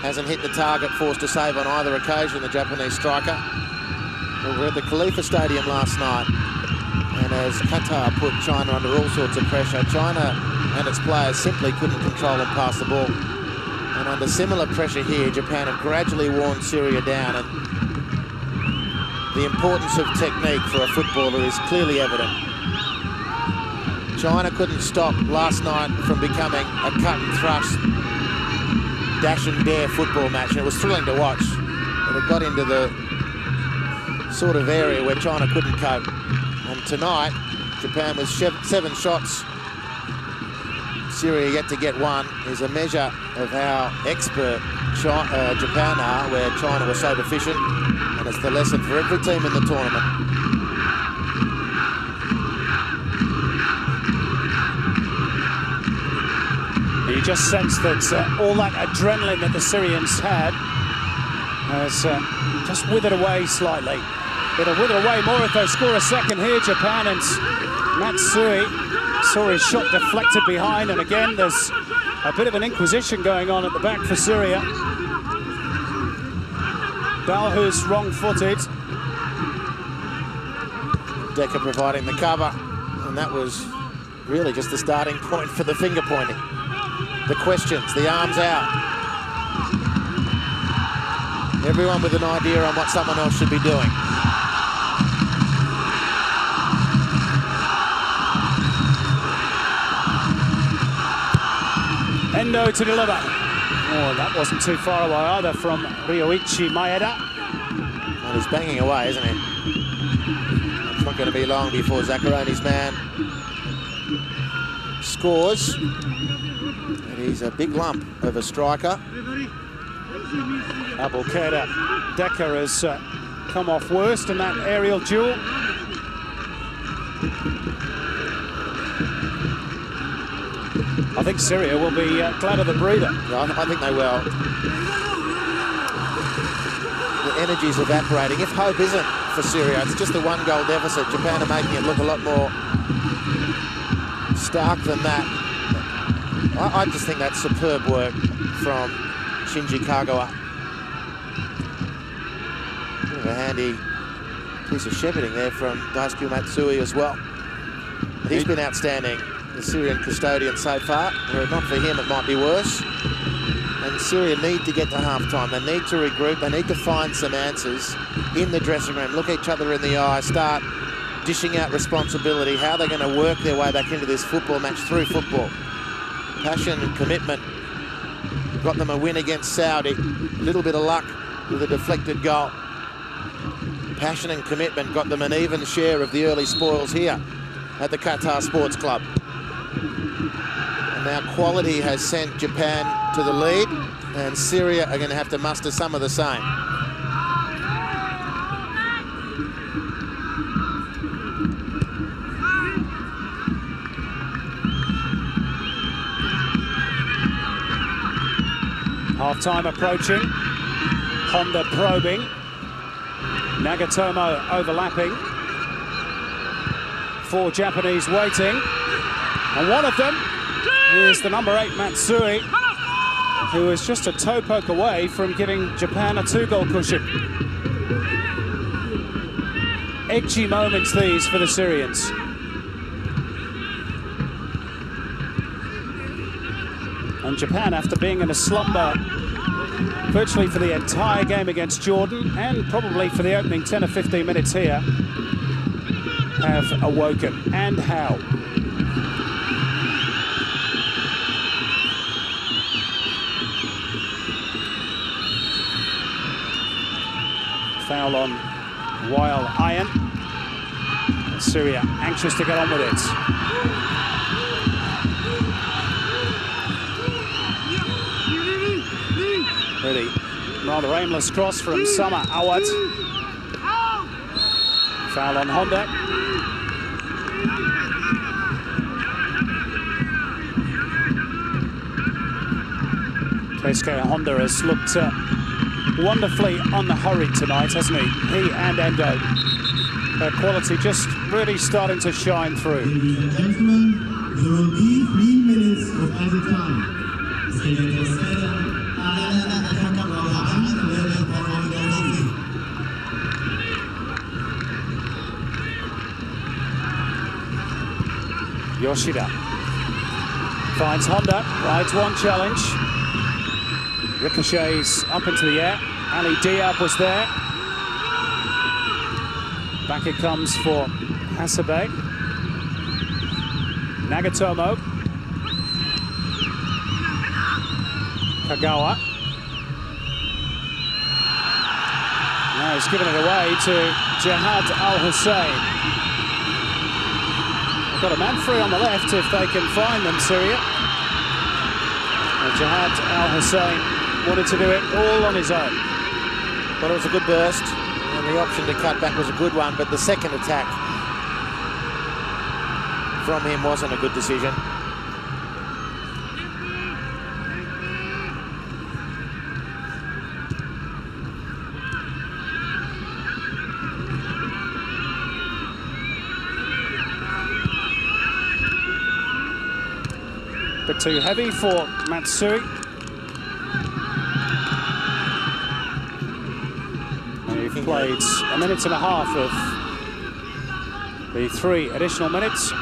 Hasn't hit the target, forced to save on either occasion, the Japanese striker. We were at the Khalifa Stadium last night, and as Qatar put China under all sorts of pressure, China and its players simply couldn't control and pass the ball. And under similar pressure here, Japan have gradually worn Syria down, and the importance of technique for a footballer is clearly evident. China couldn't stop last night from becoming a cut and thrust, dash and dare football match, and it was thrilling to watch. But it got into the sort of area where China couldn't cope. And tonight, Japan with 7 shots, Syria yet to get one, is a measure of how expert Japan are, where China was so deficient, and it's the lesson for every team in the tournament. You just sense that all that adrenaline that the Syrians had has just withered away slightly. It'll wither away more if they score a second here, Japan, and Matsui saw his shot deflected behind, and again there's a bit of an inquisition going on at the back for Syria. Dalhu's wrong-footed. Decker providing the cover, and that was really just the starting point for the finger pointing. The questions, the arms out. Everyone with an idea on what someone else should be doing. Endo to deliver. Oh, that wasn't too far away either from Ryoichi Maeda. Well, he's banging away, isn't he? It's not going to be long before Zaccheroni's man scores. And he's a big lump of a striker. Abdelkader Decker has come off worst in that aerial duel. I think Syria will be glad of the breather. Yeah, I think they will. The energy's evaporating. If hope isn't for Syria, it's just a one-goal deficit. Japan are making it look a lot more stark than that. I just think that's superb work from Shinji Kagawa. Bit of a handy piece of shepherding there from Daisuke Matsui as well. He's been outstanding, the Syrian custodian so far. Were it not for him, it might be worse. And Syria need to get to half-time. They need to regroup. They need to find some answers in the dressing room. Look each other in the eye, start dishing out responsibility. How they're going to work their way back into this football match through football. Passion and commitment got them a win against Saudi. A little bit of luck with a deflected goal. Passion and commitment got them an even share of the early spoils here at the Qatar Sports Club. And now quality has sent Japan to the lead, and Syria are going to have to muster some of the same. Half-time approaching. Honda probing. Nagatomo overlapping. 4 Japanese waiting. And one of them is the number 8 Matsui, who is just a toe poke away from giving Japan a 2-goal cushion. Edgy moments these for the Syrians. And Japan, after being in a slumber virtually for the entire game against Jordan, and probably for the opening 10 or 15 minutes here, have awoken. And how? Foul on Weil Iron. Syria anxious to get on with it. Really rather aimless cross from Sama Awad. Foul on Honda. Keisuke Honda has looked wonderfully unhurried tonight, hasn't he? He and Endo. Their quality just really starting to shine through. Ladies and gentlemen, there will be 3 minutes of added time. Yoshida finds Honda, rides one challenge. Ricochets up into the air. Ali Diab was there. Back it comes for Hasebe. Nagatomo. Kagawa. Now he's given it away to Jihad Al-Hussein. They've got a man free on the left if they can find them, Syria. And Jihad Al-Hussein wanted to do it all on his own. Well, it was a good burst, and the option to cut back was a good one, but the second attack from him wasn't a good decision. Bit too heavy for Matsui. And we've played a minute and a half of the 3 additional minutes.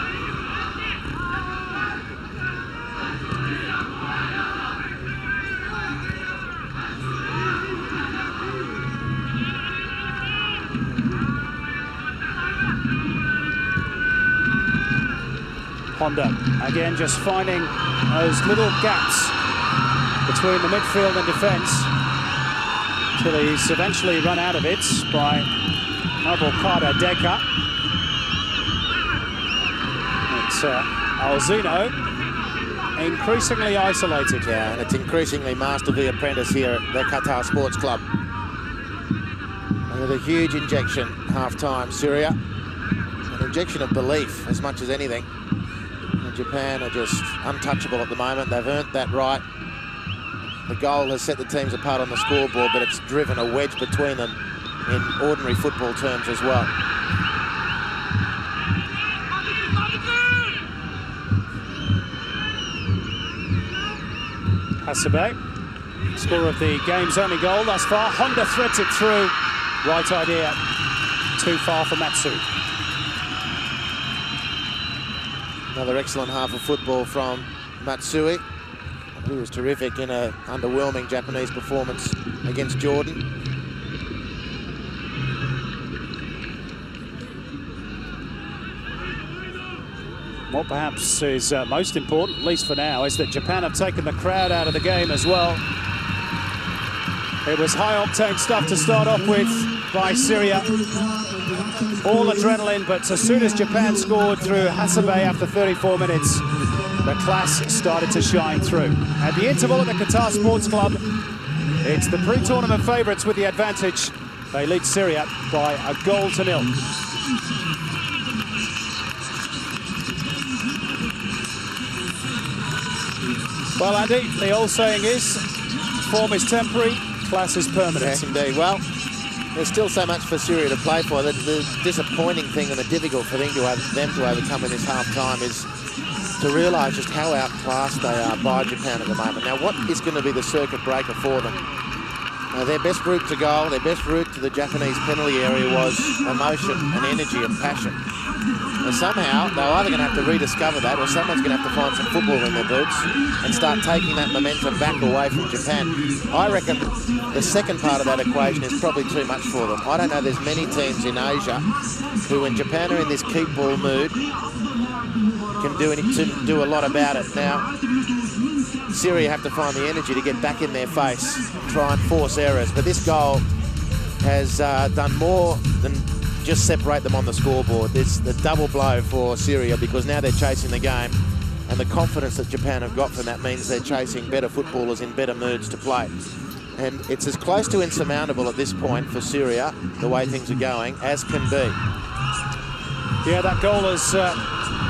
Honda, again, just finding those little gaps between the midfield and defence, till he's eventually run out of it by Abdelkader Deka. It's Alzino, increasingly isolated. Yeah, and it's increasingly master the apprentice here at the Qatar Sports Club. And with a huge injection half-time, Syria. An injection of belief as much as anything. And Japan are just untouchable at the moment. They've earned that right. The goal has set the teams apart on the scoreboard, but it's driven a wedge between them in ordinary football terms as well. Hasebe, scorer of the game's only goal thus far. Honda threads it through. Right idea. Too far for Matsui. Another excellent half of football from Matsui. He was terrific in an underwhelming Japanese performance against Jordan. What perhaps is most important, at least for now, is that Japan have taken the crowd out of the game as well. It was high-octane stuff to start off with by Syria. All adrenaline, but as soon as Japan scored through Hasebe after 34 minutes, the class started to shine through. At the interval at the Qatar Sports Club, it's the pre-tournament favourites with the advantage. They lead Syria by 1-0. Well, Andy, the old saying is, form is temporary, class is permanent. Yes, indeed. Well, there's still so much for Syria to play for. The disappointing thing and the difficult thing to them to overcome in this half-time is to realise just how outclassed they are by Japan at the moment. Now, what is going to be the circuit breaker for them? Their best route to goal, their best route to the Japanese penalty area was emotion and energy and passion. And somehow, they're either going to have to rediscover that, or someone's going to have to find some football in their boots and start taking that momentum back away from Japan. I reckon the second part of that equation is probably too much for them. I don't know there's many teams in Asia who, when Japan are in this keep ball mood, can do a lot about it. Now, Syria have to find the energy to get back in their face, try and force errors. But this goal has done more than just separate them on the scoreboard. It's the double blow for Syria, because now they're chasing the game, and the confidence that Japan have got from that means they're chasing better footballers in better moods to play. And it's as close to insurmountable at this point for Syria, the way things are going, as can be. Yeah, that goal has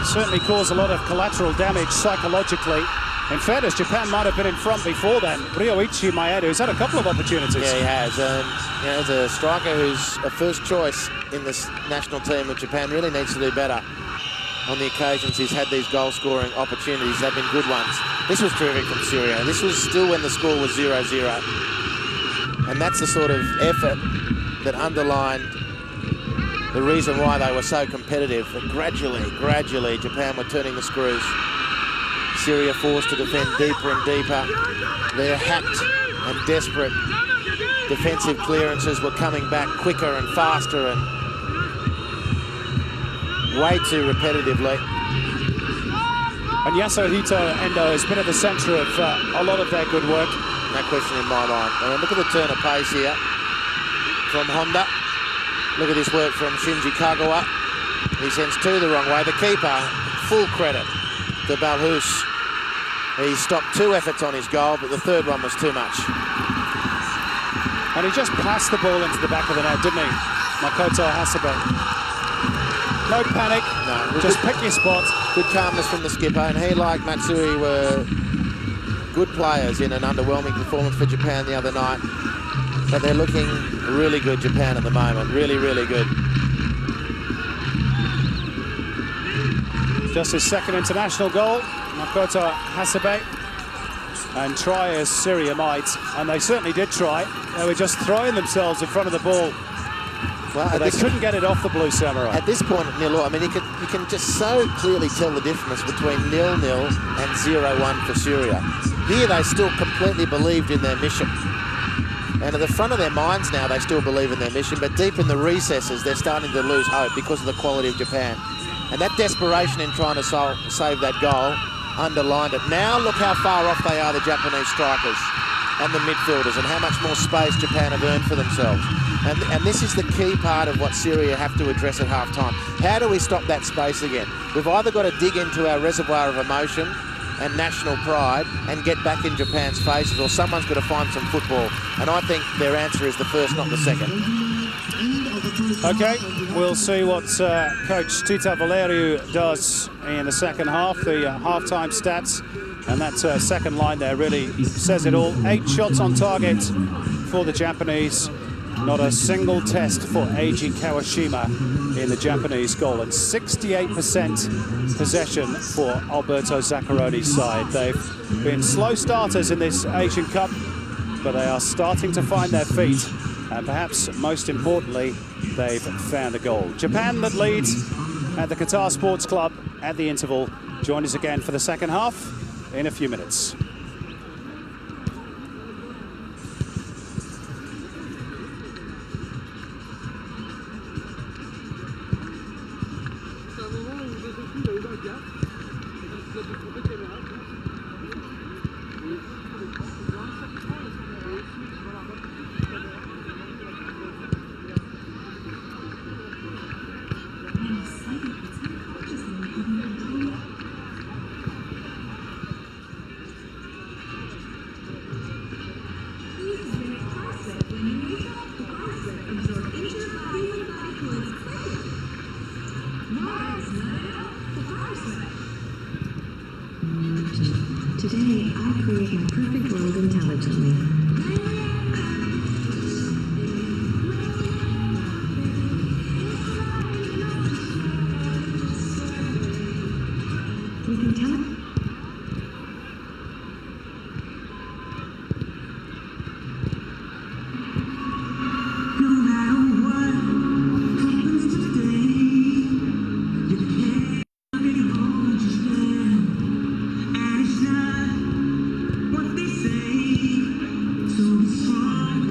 certainly caused a lot of collateral damage psychologically. In fairness, Japan might have been in front before then. Ryoichi Maeda has had a couple of opportunities. Yeah, he has. You know, as a striker who's a first choice in this national team of Japan, really needs to do better on the occasions he's had these goal-scoring opportunities. They've been good ones. This was terrific from Syria. This was still when the score was 0-0. And that's the sort of effort that underlined the reason why they were so competitive. But gradually, Japan were turning the screws. Syria forced to defend deeper and deeper. Their hacked and desperate defensive clearances were coming back quicker and faster and way too repetitively. And Yasuhito Endo has been at the centre of a lot of their good work. No question in my mind. I mean, look at the turn of pace here from Honda. Look at this work from Shinji Kagawa. He sends two the wrong way. The keeper, full credit to Balhous. He stopped two efforts on his goal, but the third one was too much. And he just passed the ball into the back of the net, didn't he? Makoto Hasebe. No panic, no, just pick your spot. Good calmness from the skipper, and he, like Matsui, were good players in an underwhelming performance for Japan the other night. But they're looking really good, Japan, at the moment. Really, really good. Just his second international goal, Makoto Hasebe. And try as Syria might, and they certainly did try. They were just throwing themselves in front of the ball. Well, but they couldn't get it off the Blue Samurai. At this point at 0-0, I mean, you can just so clearly tell the difference between 0-0 and 0-1 for Syria. Here they still completely believed in their mission. And at the front of their minds now, they still believe in their mission, but deep in the recesses, they're starting to lose hope because of the quality of Japan. And that desperation in trying to save that goal underlined it. Now look how far off they are, the Japanese strikers and the midfielders, and how much more space Japan have earned for themselves. And this is the key part of what Syria have to address at half-time. How do we stop that space again? We've either got to dig into our reservoir of emotion and national pride and get back in Japan's faces, or someone's got to find some football. And I think their answer is the first, not the second. Okay, we'll see what Coach Tita Valeriu does in the second half. The half-time stats and that second line there really says it all. 8 shots on target for the Japanese. Not a single test for Eiji Kawashima in the Japanese goal, and 68% possession for Alberto Zaccaroni's side. They've been slow starters in this Asian Cup, but they are starting to find their feet, and perhaps most importantly, they've found a goal. Japan that leads at the Qatar Sports Club at the interval. Join us again for the second half in a few minutes. Today, I create my perfect world intelligently. You can tell it. No matter what happens today, you can't hold your stand. And it's not what they say, so be strong.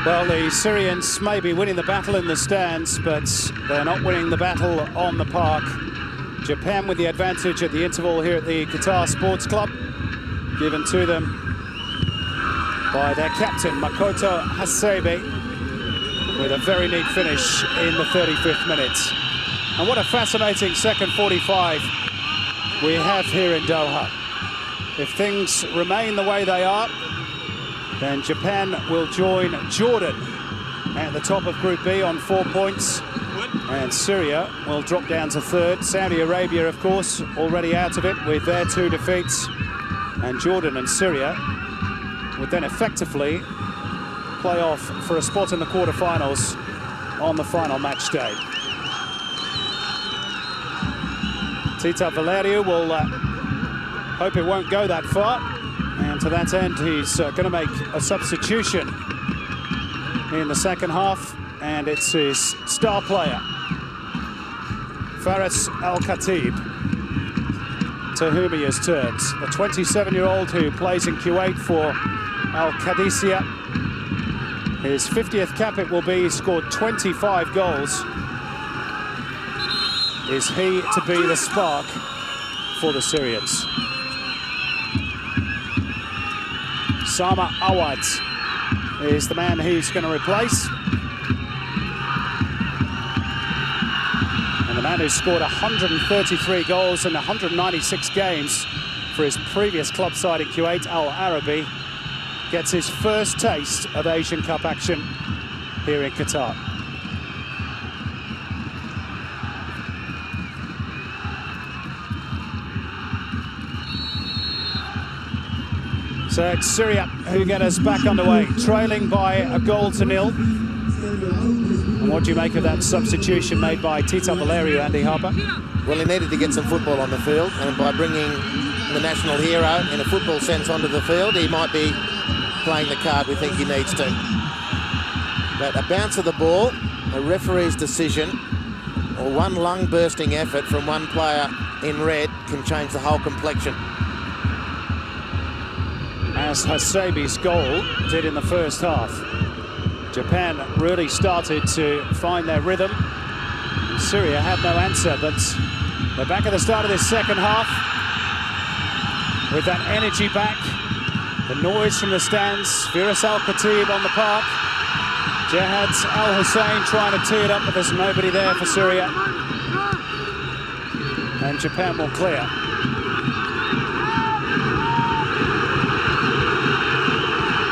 Well, the Syrians may be winning the battle in the stands, but they're not winning the battle on the park. Japan with the advantage at the interval here at the Qatar Sports Club, given to them by their captain, Makoto Hasebe, with a very neat finish in the 35th minute. And what a fascinating second 45 we have here in Doha. If things remain the way they are, then Japan will join Jordan at the top of Group B on 4 points, and Syria will drop down to third. Saudi Arabia, of course, already out of it with their 2 defeats, and Jordan and Syria would then effectively play off for a spot in the quarterfinals on the final match day. Tita Valeriu will hope it won't go that far, and to that end he's going to make a substitution in the second half, and it's his star player, Faris Al-Khatib, to whom he has turned. The 27-year-old who plays in Kuwait for Al-Qadisiyah. His 50th cap it will be. He scored 25 goals. Is he to be the spark for the Syrians? Sama Awad is the man he's going to replace. And the man who scored 133 goals in 196 games for his previous club side in Kuwait, Al Arabi, gets his first taste of Asian Cup action here in Qatar. So it's Syria who get us back underway, trailing by a 1-0. And what do you make of that substitution made by Tita Valeriu, Andy Harper? Well, he needed to get some football on the field, and by bringing the national hero in a football sense onto the field, he might be playing the card we think he needs to. But a bounce of the ball, a referee's decision, or one lung-bursting effort from one player in red can change the whole complexion. As Hasebe's goal did in the first half. Japan really started to find their rhythm. Syria had no answer, but They're back at the start of this second half with that energy back. The noise from the stands. Firas Al-Khatib on the park. Jihad Al-Hussein trying to tee it up, but there's nobody there for Syria. And Japan will clear.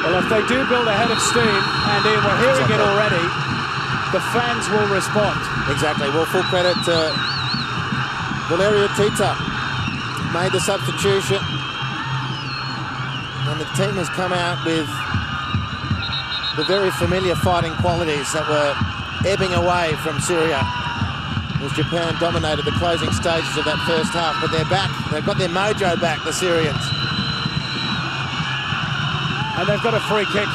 Well, if they do build a head of steam, and we're hearing it already, the fans will respond. Exactly. Well, full credit to Valerio Tita. Made the substitution. And the team has come out with the very familiar fighting qualities that were ebbing away from Syria as Japan dominated the closing stages of that first half. But they're back. They've got their mojo back, the Syrians. And they've got a free kick,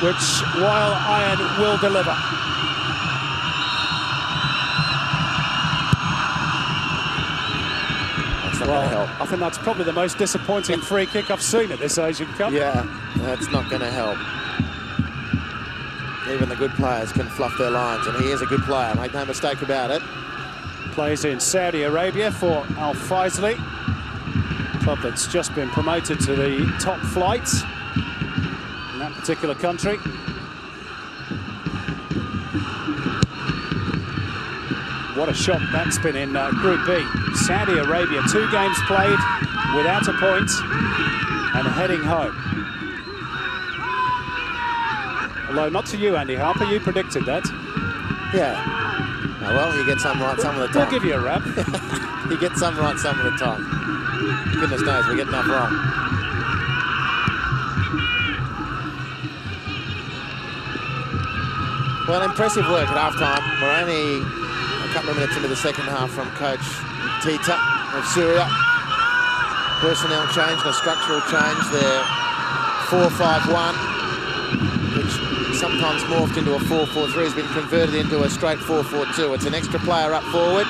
which Weil Iron will deliver. That's not going to help. I think that's probably the most disappointing free kick I've seen at this Asian Cup. Yeah, that's not going to help. Even the good players can fluff their lines, and he is a good player, make no mistake about it. Plays in Saudi Arabia for Al Faisli, club that's just been promoted to the top flight in that particular country. What a shot that's been in Group B. Saudi Arabia, 2 games played without a point and heading home. Although not to you, Andy Harper, you predicted that. Yeah. Oh, well, you get some right some of the time. We'll give you a rap. You get some right some of the time. Goodness knows we get enough wrong. Well, impressive work at half-time. We're only a couple of minutes into the second half from coach Tita of Syria. Personnel change, a structural change. They're 4-5-1, which sometimes morphed into a 4-4-3, has been converted into a straight 4-4-2. It's an extra player up forward.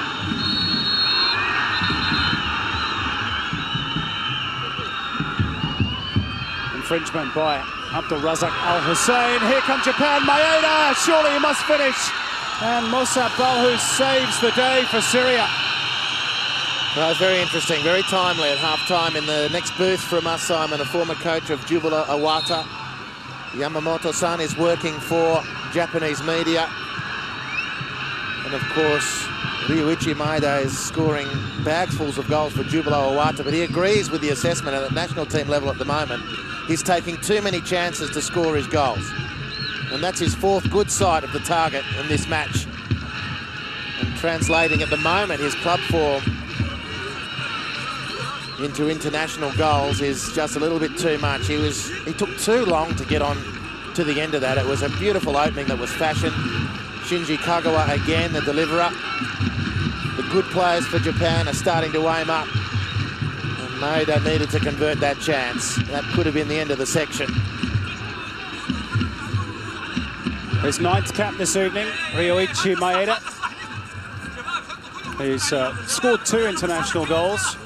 Infringement by Abdul Razak Al-Hussein. Here come Japan. Maeda, surely he must finish. And Musa Balhous saves the day for Syria. Well, it's very interesting, very timely at half-time. In the next booth from us, Simon, a former coach of Jubilo Awata. Yamamoto-san is working for Japanese media. And of course, Ryuichi Maeda is scoring bagsfuls of goals for Jubilo Awata, but he agrees with the assessment at the national team level at the moment. He's taking too many chances to score his goals. And that's his 4th good sight of the target in this match. And translating at the moment his club form into international goals is just a little bit too much. He took too long to get on to the end of that. It was a beautiful opening that was fashioned. Shinji Kagawa again, the deliverer. The good players for Japan are starting to aim up. And Maeda needed to convert that chance. That could have been the end of the section. His 9th cap this evening, Ryuichi Maeda. He's scored 2 international goals.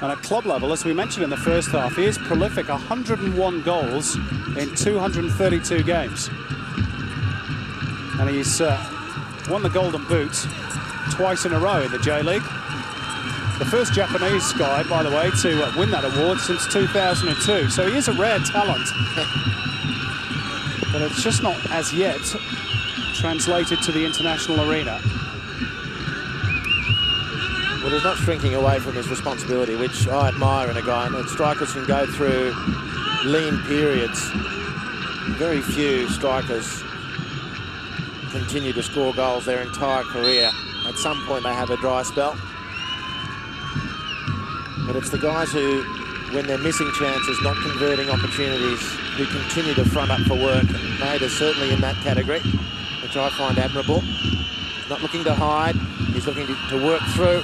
And at club level, as we mentioned in the first half, he is prolific, 101 goals in 232 games. And he's won the Golden Boot twice in a row in the J-League. The first Japanese guy, by the way, to win that award since 2002. So he is a rare talent. But it's just not, as yet, translated to the international arena. Well, he's not shrinking away from his responsibility, which I admire in a guy. And strikers can go through lean periods. Very few strikers continue to score goals their entire career. At some point, they have a dry spell. But it's the guys who, when they're missing chances, not converting opportunities, who continue to front up for work. And Maeda's certainly in that category, which I find admirable. Not looking to hide. He's looking to work through,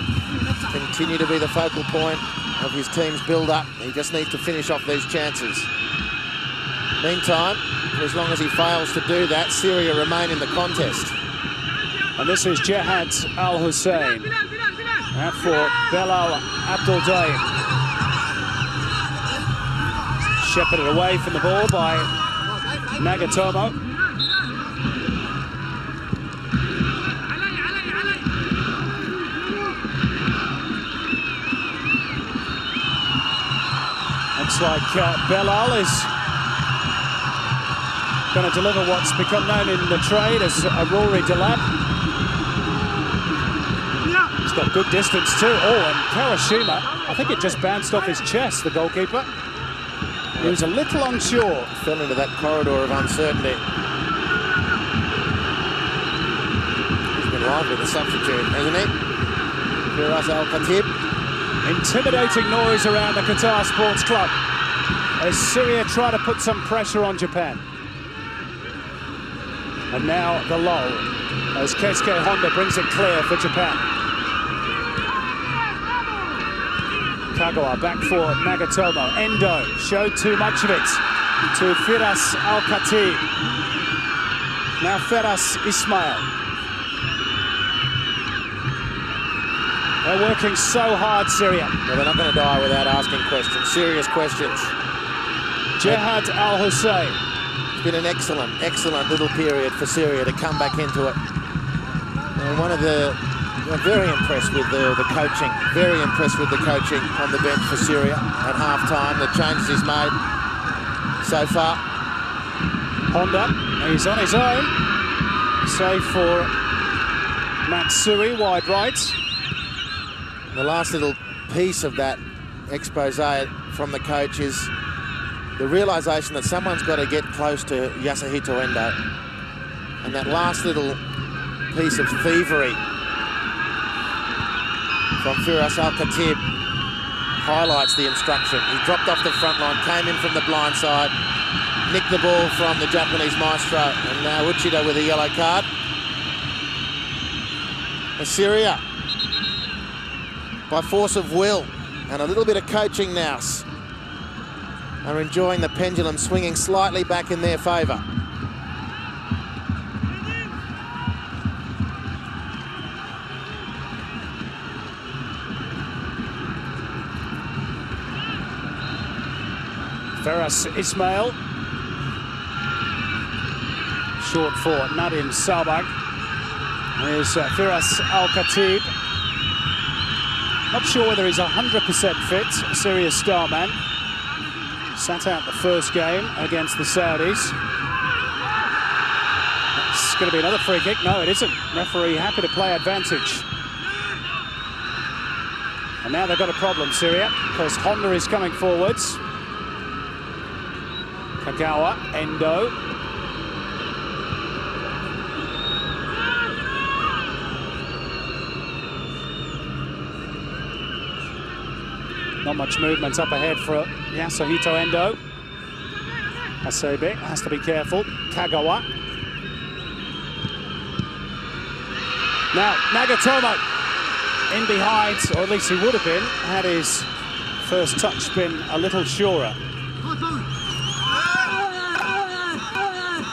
continue to be the focal point of his team's build-up. He just needs to finish off these chances. Meantime, as long as he fails to do that, Syria remain in the contest. And this is Jihad Al-Hussein. Out for Belal Abdul-Daim. Shepherded away from the ball by Nagatomo. Looks like Belal is going to deliver what's become known in the trade as a Rory Delap. He's got good distance too. Oh, and Kawashima, I think it just bounced off his chest, the goalkeeper. He was a little unsure. Fell into that corridor of uncertainty. He's been lively, the substitute, hasn't he? Firas Al-Khatib. Intimidating noise around the Qatar Sports Club as Syria try to put some pressure on Japan. And now the lull as Keisuke Honda brings it clear for Japan. Kagawa back for Nagatomo. Endo showed too much of it to Firas Al-Khatib. Now Firas Ismail. They're working so hard, Syria. Well, they're not going to die without asking questions, serious questions. Jihad Al-Hussein. It's been an excellent little period for Syria to come back into it. And I'm very impressed with the coaching. Very impressed with the coaching on the bench for Syria at half-time. The changes he's made so far. Honda, he's on his own. Save for Matsui, wide right. The last little piece of that expose from the coach is the realisation that someone's got to get close to Yasuhito Endo. And that last little piece of thievery from Firas Al-Khatib highlights the instruction. He dropped off the front line, came in from the blind side, nicked the ball from the Japanese maestro, and now Uchida with a yellow card. Syria, by force of will and a little bit of coaching now, are enjoying the pendulum swinging slightly back in their favour. Firas Ismail. Short for Nadim Sabag. There's Firas Al-Khatib. Not sure whether he's 100% fit, Syria's star man. Sat out the first game against the Saudis. It's going to be another free kick. No, it isn't. Referee happy to play advantage. And now they've got a problem, Syria, because Honda is coming forwards. Kagawa, Endo. Not much movement up ahead for Yasuhito Endo. Hasebe has to be careful. Kagawa. Now, Nagatomo in behind, or at least he would have been, had his first touch been a little surer.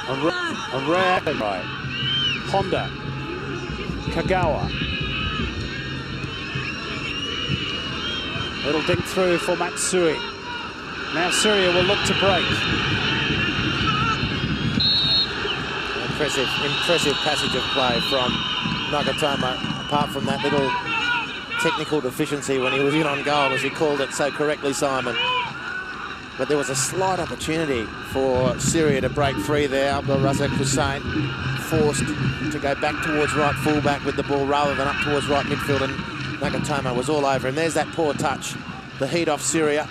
A rare right. Honda. Kagawa. Little dink through for Matsui. Now Syria will look to break. Impressive passage of play from Nagatomo, apart from that little technical deficiency when he was in on goal, as he called it so correctly, Simon. But there was a slight opportunity for Syria to break free there. Abdul Razak Hussein forced to go back towards right fullback with the ball rather than up towards right midfield, and Nagatomo was all over him. There's that poor touch. The heat off Syria.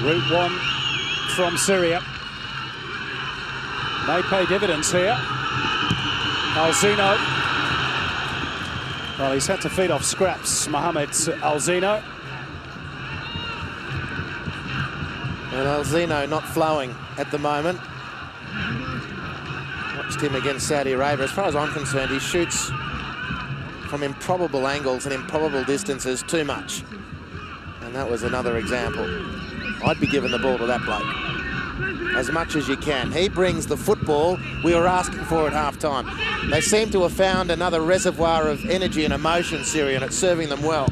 Route one from Syria. May pay dividends here. Alzino. Well, he's had to feed off scraps, Mohamed Alzino. And Alzino not flowing at the moment. Watched him against Saudi Arabia. As far as I'm concerned, he shoots from improbable angles and improbable distances too much. And that was another example. I'd be giving the ball to that bloke as much as you can. He brings the football we were asking for at half-time. They seem to have found another reservoir of energy and emotion, Syria, and it's serving them well.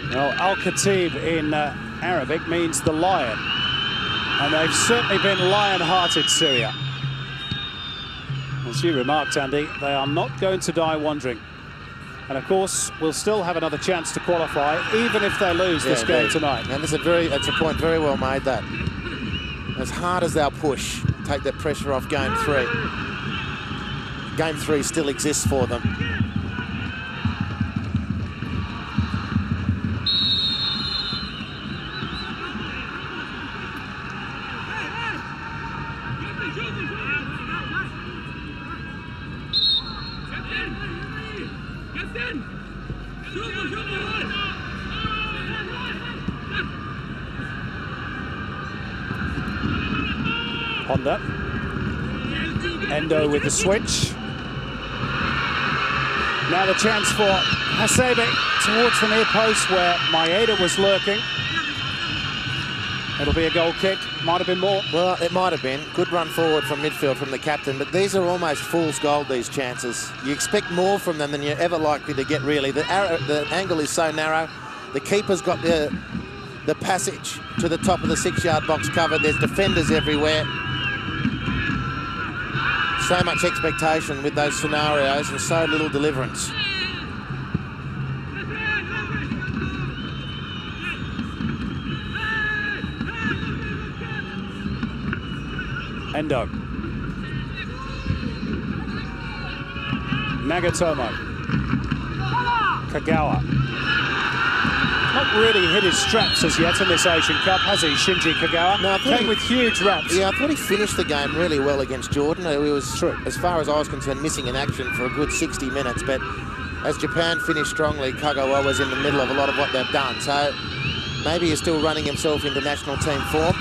Well, Al-Khatib in Arabic means the lion. And they've certainly been lion-hearted, Syria. As you remarked, Andy, they are not going to die wandering. And of course, we'll still have another chance to qualify, even if they lose this game tonight. And it's a point very well made, that. As hard as they'll push, take that pressure off game 3. Game 3 still exists for them. Honda. Endo with the switch. Now the chance for Hasebe towards the near post where Maeda was lurking. It'll be a goal kick. Might have been more. Well, it might have been. Good run forward from midfield from the captain, but these are almost fool's gold, these chances. You expect more from them than you're ever likely to get, really. The angle is so narrow. The keeper's got the passage to the top of the 6-yard box covered. There's defenders everywhere. So much expectation with those scenarios and so little deliverance. Endo. Nagatomo. Kagawa. Not really hit his straps as yet in this Asian Cup, has he, Shinji Kagawa? No, came with huge raps. Yeah, I thought he finished the game really well against Jordan. He was, as far as I was concerned, missing in action for a good 60 minutes. But as Japan finished strongly, Kagawa was in the middle of a lot of what they've done. So maybe he's still running himself into national team form.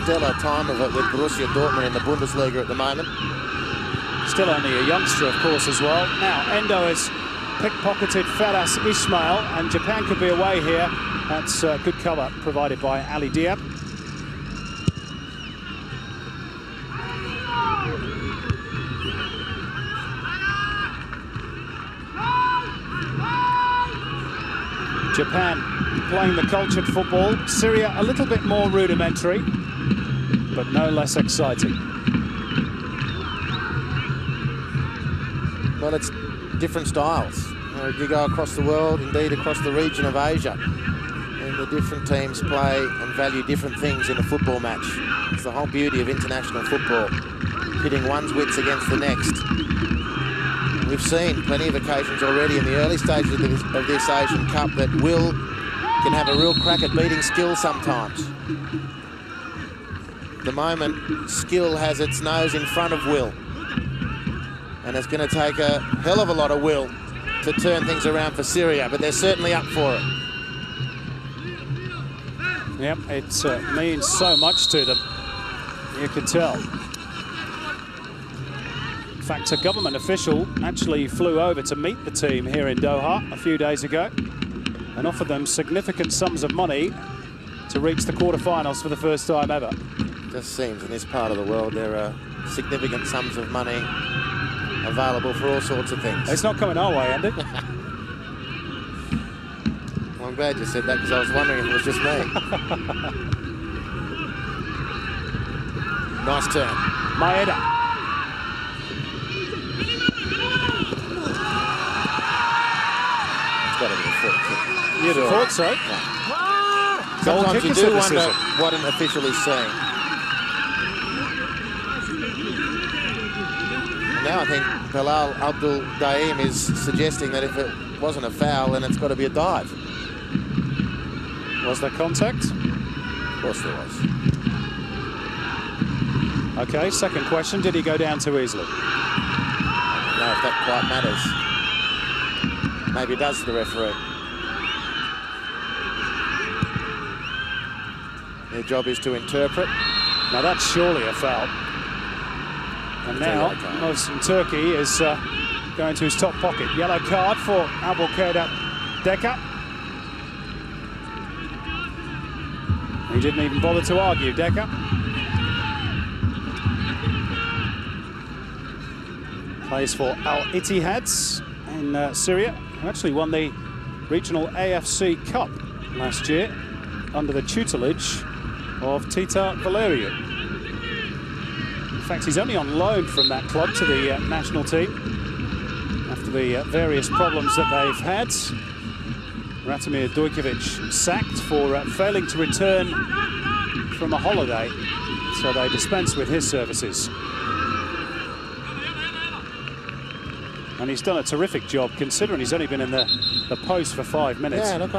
Stellar time of it with Borussia Dortmund in the Bundesliga at the moment. Still only a youngster, of course, as well. Now, Endo has pickpocketed Faras Ismail, and Japan could be away here. That's good cover provided by Ali Diab. Japan playing the cultured football. Syria a little bit more rudimentary, but no less exciting. Well, it's different styles. You go across the world, indeed across the region of Asia, and the different teams play and value different things in a football match. It's the whole beauty of international football, pitting one's wits against the next. We've seen plenty of occasions already in the early stages of this Asian Cup that will can have a real crack at beating skill sometimes. At the moment, skill has its nose in front of will. And it's going to take a hell of a lot of will to turn things around for Syria, but they're certainly up for it. Yep, it means so much to them, you can tell. In fact, a government official actually flew over to meet the team here in Doha a few days ago and offered them significant sums of money to reach the quarterfinals for the first time ever. Just seems in this part of the world there are significant sums of money available for all sorts of things. It's not coming our way, Andy. Well, I'm glad you said that, because I was wondering if it was just me. Nice turn. Maeda. It's got to be a free kick. You'd have thought so. Yeah. Sometimes you do wonder what an official is saying. Now I think Bilal Abdul Daim is suggesting that if it wasn't a foul, then it's got to be a dive. Was there contact? Of course there was. Okay, second question. Did he go down too easily? I don't know if that quite matters. Maybe it does to the referee. Their job is to interpret. Now that's surely a foul. And now, Mohsen Torky is going to his top pocket. Yellow card for Abdelkader Deka. He didn't even bother to argue, Deka. Plays for Al Ittihads in Syria, who actually won the regional AFC Cup last year under the tutelage of Tita Valeriu. In fact, he's only on loan from that club to the national team after after the various problems that they've had. Ratomir Dujkovic sacked for failing to return from a holiday, so they dispense with his services. And he's done a terrific job, considering he's only been in the post for 5 minutes. Yeah, look,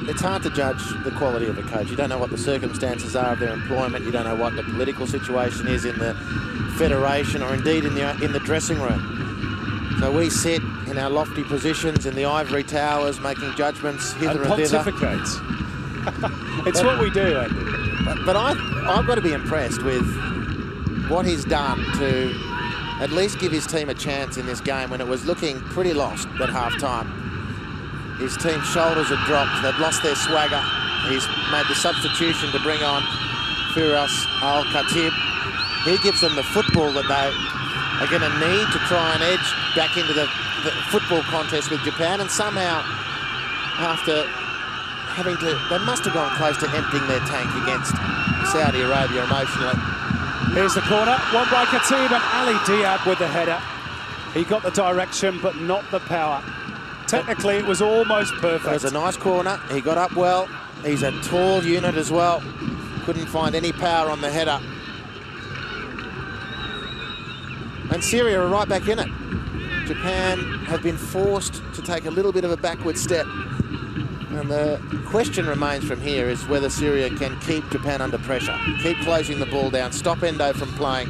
it's hard to judge the quality of a coach. You don't know what the circumstances are of their employment. You don't know what the political situation is in the federation or indeed in the dressing room. So we sit in our lofty positions in the ivory towers, making judgments hither and thither. Pontificate. It's what we do, Andy. But I've got to be impressed with what he's done to at least give his team a chance in this game when it was looking pretty lost at half-time. His team's shoulders had dropped. They'd lost their swagger. He's made the substitution to bring on Firas Al-Khatib. He gives them the football that they are going to need to try and edge back into the football contest with Japan. And somehow, after having to... They must have gone close to emptying their tank against Saudi Arabia emotionally. Here's the corner, one by Khatib, and Ali Diab with the header. He got the direction, but not the power. Technically, it was almost perfect. It was a nice corner. He got up well. He's a tall unit as well. Couldn't find any power on the header. And Syria are right back in it. Japan have been forced to take a little bit of a backward step. And the question remains from here is whether Syria can keep Japan under pressure. Keep closing the ball down, stop Endo from playing.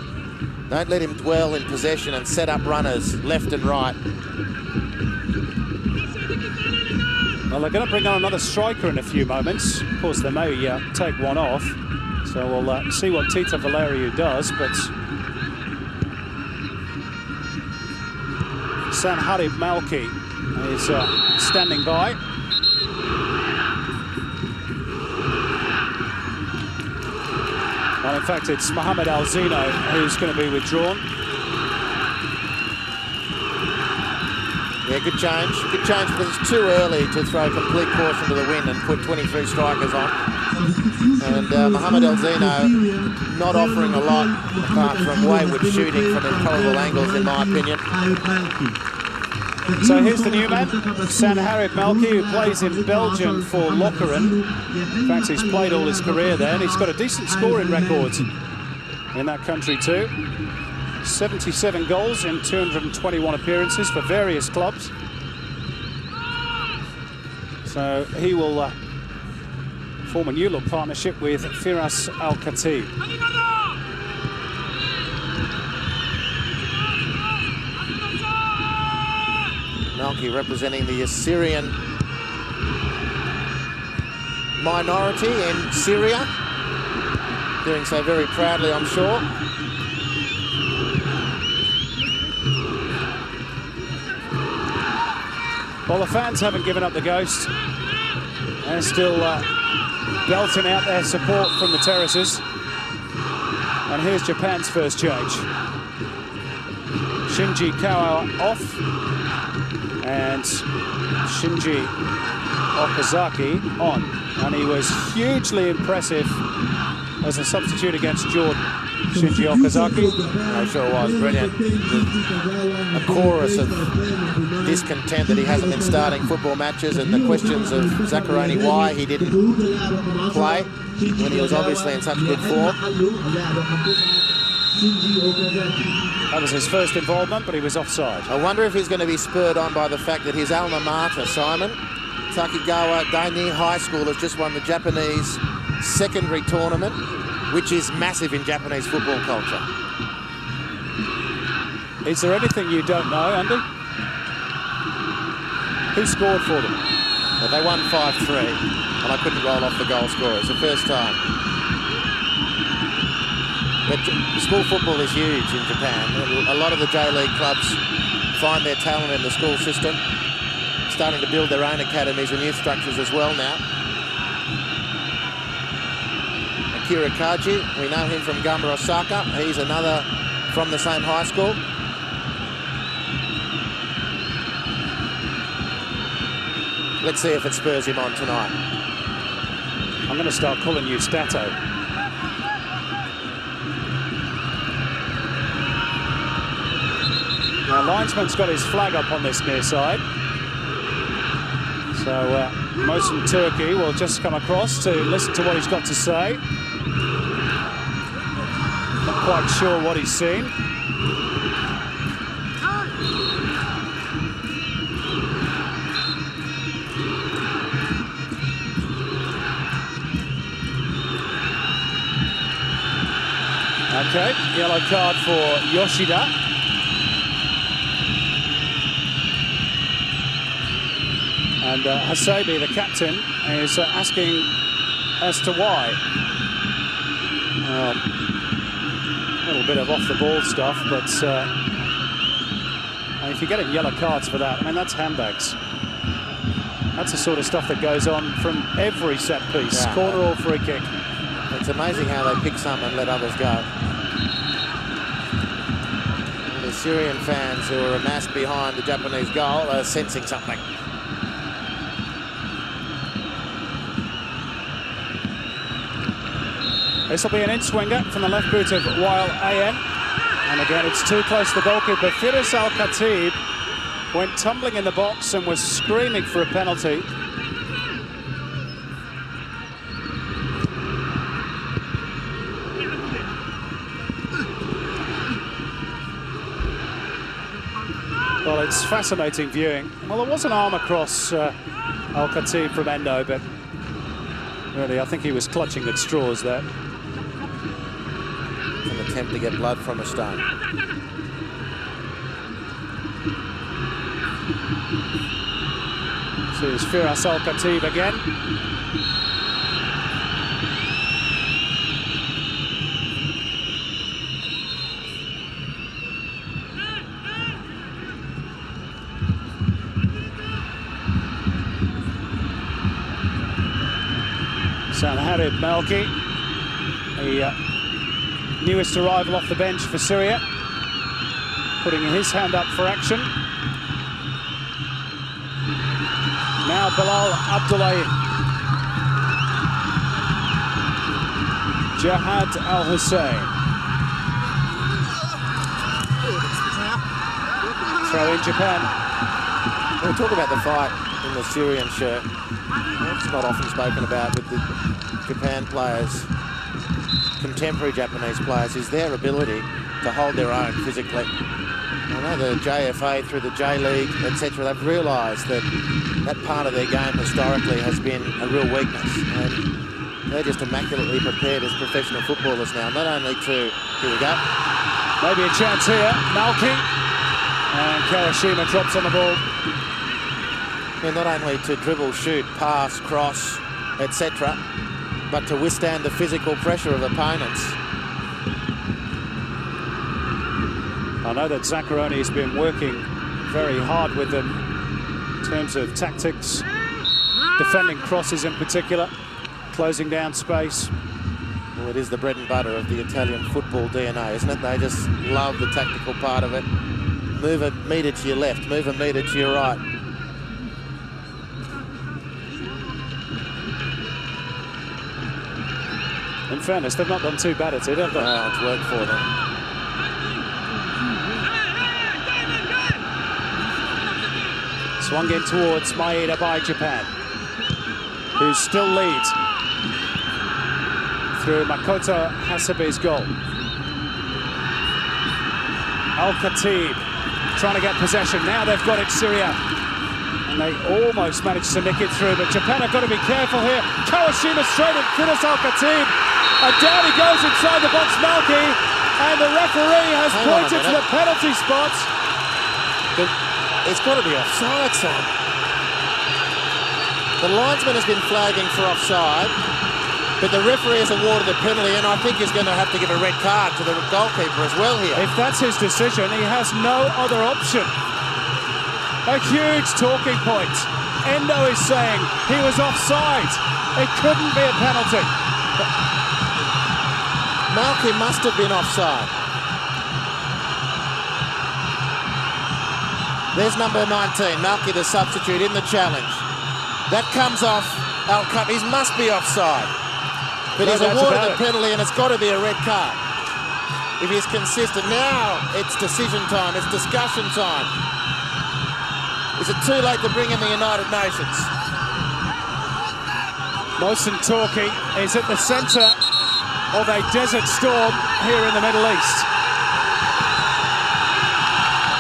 Don't let him dwell in possession and set up runners left and right. Well, they're going to bring on another striker in a few moments. Of course, they may take one off. So we'll see what Tita Valeriu does, but Sanharib Malki is standing by. Well, in fact, it's Mohamed Al-Zino who's going to be withdrawn. Yeah, good change. Good change, because it's too early to throw complete caution to the wind and put 23 strikers on. And Mohamed Al-Zino not offering a lot, apart from wayward shooting from improbable angles, in my opinion. So here's the new man, Sanharib Malki, who plays in Belgium for Lokeren. In fact, he's played all his career there, and he's got a decent scoring record in that country too. 77 goals in 221 appearances for various clubs. So he will form a new look partnership with Firas Al-Khatib. Malki representing the Assyrian minority in Syria. Doing so very proudly, I'm sure. Well, the fans haven't given up the ghost. They're still belting out their support from the terraces. And here's Japan's first change. Shinji Kawao off. And Shinji Okazaki on. And he was hugely impressive as a substitute against Jordan. Shinji Okazaki. I sure was brilliant. A chorus of discontent that he hasn't been starting football matches, and the questions of Zaccheroni why he didn't play when he was obviously in such good form. That was his first involvement, but he was offside. I wonder if he's going to be spurred on by the fact that his alma mater, Simon, Takigawa Daini High School, has just won the Japanese secondary tournament, which is massive in Japanese football culture. Is there anything you don't know, Andy? Who scored for them? Well, they won 5-3, and I couldn't roll off the goal scorer. It's the first time. But school football is huge in Japan. A lot of the J-League clubs find their talent in the school system, starting to build their own academies and youth structures as well now. Akira Kaji, we know him from Gamba Osaka. He's another from the same high school. Let's see if it spurs him on tonight. I'm going to start calling you Stato. Well, linesman's got his flag up on this near side. So Mohsen Torky will just come across to listen to what he's got to say. Not quite sure what he's seen. Okay, yellow card for Yoshida. And Hasabi, the captain, is asking as to why. A little bit of off-the-ball stuff, but if you're getting yellow cards for that, I mean, that's handbags. That's the sort of stuff that goes on from every set piece, yeah. Corner or free kick. It's amazing how they pick some and let others go. The Syrian fans who are amassed behind the Japanese goal are sensing something. This will be an in-swinger from the left boot of Wael Ayen. And again, it's too close to the goalkeeper. Firas Al-Khatib went tumbling in the box and was screaming for a penalty. Well, it's fascinating viewing. Well, there was an arm across Al-Khatib from Endo, but really, I think he was clutching at straws there. An attempt to get blood from a stone. So it's Firas Al-Khatib again. Harib Malki, the newest arrival off the bench for Syria, putting his hand up for action. Now Bilal Abdullahi. Jihad Al-Hussein. Throw in Japan. We'll talk about the fight in the Syrian shirt. It's not often spoken about with the Japan players, contemporary Japanese players, is their ability to hold their own physically. I know the JFA through the J-League, etc., they've realised that that part of their game historically has been a real weakness, and they're just immaculately prepared as professional footballers now. Not only to, here we go. Maybe a chance here, Malki, and Kawashima drops on the ball. And not only to dribble, shoot, pass, cross, etc., but to withstand the physical pressure of opponents. I know that Zaccheroni has been working very hard with them in terms of tactics, defending crosses in particular, closing down space. Well, it is the bread and butter of the Italian football DNA, isn't it? They just love the tactical part of it. Move a metre to your left, move a metre to your right. In fairness, they've not done too bad at it, have they? No, it's worked for them. Swung in towards Maeda by Japan, who still leads through Makoto Hasabi's goal. Al-Khatib trying to get possession. Now they've got it, Syria. And they almost managed to nick it through, but Japan have got to be careful here. Kawashima straight at Firas Al-Khatib. And down he goes inside the box, Malki, and the referee has pointed to the penalty spot. It's got to be offside, son. The linesman has been flagging for offside, but the referee has awarded the penalty, and I think he's going to have to give a red card to the goalkeeper as well here. If that's his decision, he has no other option. A huge talking point. Endo is saying he was offside. It couldn't be a penalty. Malki must have been offside. There's number 19, Malki, the substitute in the challenge. That comes off Al-Khatib. He must be offside. But he's awarded the penalty, and it's got to be a red card. if he's consistent. Now it's decision time, it's discussion time. Is it too late to bring in the United Nations? Mohsen Torky is at the centre of a desert storm here in the Middle East.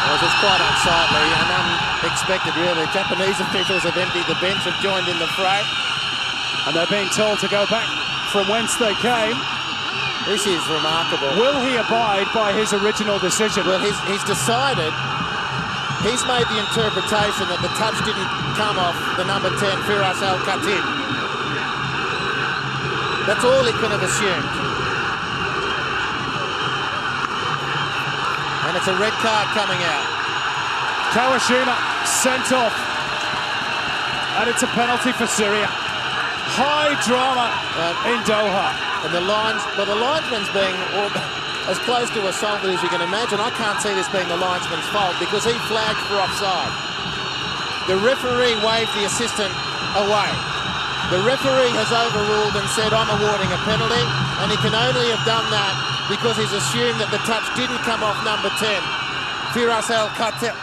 Well, it's quite unsightly and unexpected, really. Japanese officials have emptied the bench, have joined in the fray. And they're being told to go back from whence they came. This is remarkable. Will he abide by his original decision? Well, he's decided, he's made the interpretation that the touch didn't come off the number 10, Firas Al-Khatib. That's all he could have assumed. And it's a red card coming out. Kawashima sent off. And it's a penalty for Syria. High drama in Doha. And the linesman's being as close to assaulted as you can imagine. I can't see this being the linesman's fault because he flagged for offside. The referee waved the assistant away. The referee has overruled and said, I'm awarding a penalty, and he can only have done that because he's assumed that the touch didn't come off number 10, Firas Al-Khatib.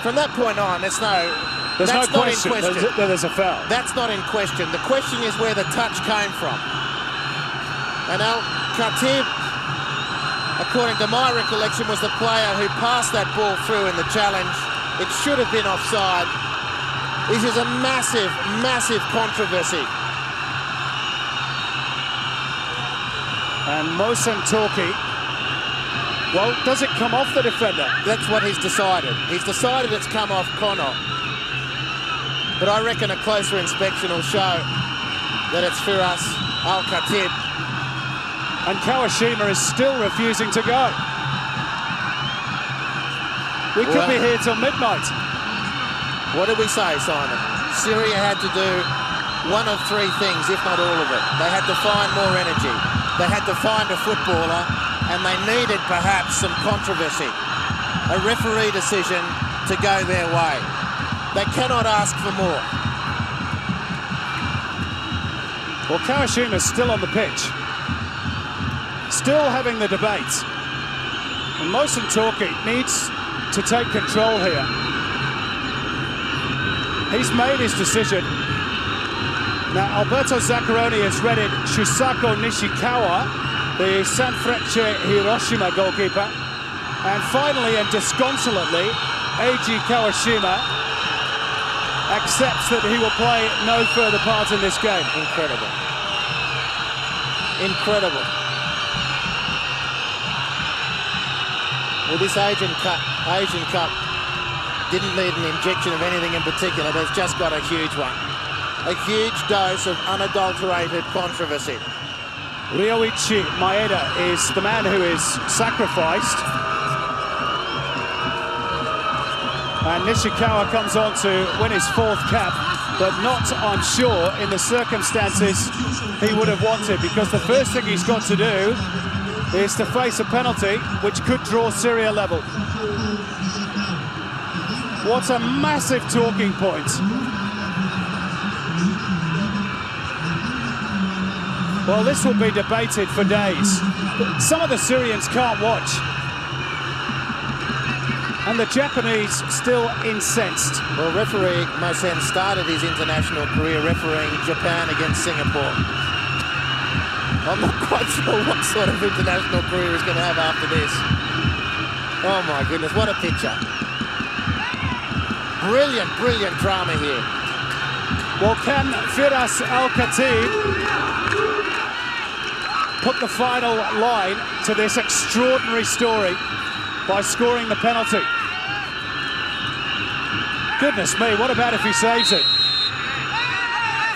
From that point on, that's not in question. There's a foul. That's not in question. The question is where the touch came from. And Al-Khatib, according to my recollection, was the player who passed that ball through in the challenge. It should have been offside. This is a massive, massive controversy. And Mohsen Torky, well, does it come off the defender? That's what he's decided. He's decided it's come off Connor. But I reckon a closer inspection will show that it's Firas Al-Khatib. And Kawashima is still refusing to go. We could be here till midnight. What did we say, Simon? Syria had to do one of three things, if not all of it. They had to find more energy. They had to find a footballer, and they needed perhaps some controversy. A referee decision to go their way. They cannot ask for more. Well, Kawashima's still on the pitch. Still having the debate. And Mohsen Torky needs to take control here. He's made his decision. Now, Alberto Zaccaroni has read it. Shusako Nishikawa, the Sanfrecce Hiroshima goalkeeper. And finally and disconsolately, Eiji Kawashima accepts that he will play no further part in this game. Incredible. Incredible. Well, this Asian Cup didn't need an injection of anything in particular, but it's just got a huge one. A huge dose of unadulterated controversy. Ryoichi Maeda is the man who is sacrificed. And Nishikawa comes on to win his fourth cap, but not, I'm sure, in the circumstances he would have wanted, because the first thing he's got to do is to face a penalty which could draw Syria level. What a massive talking point. Well, this will be debated for days. Some of the Syrians can't watch. And the Japanese still incensed. Well, referee Mohsen started his international career refereeing Japan against Singapore. I'm not quite sure what sort of international career he's going to have after this. Oh my goodness, what a picture. Brilliant, brilliant drama here. Well, can Firas Al-Khatib put the final line to this extraordinary story by scoring the penalty? Goodness me, what about if he saves it?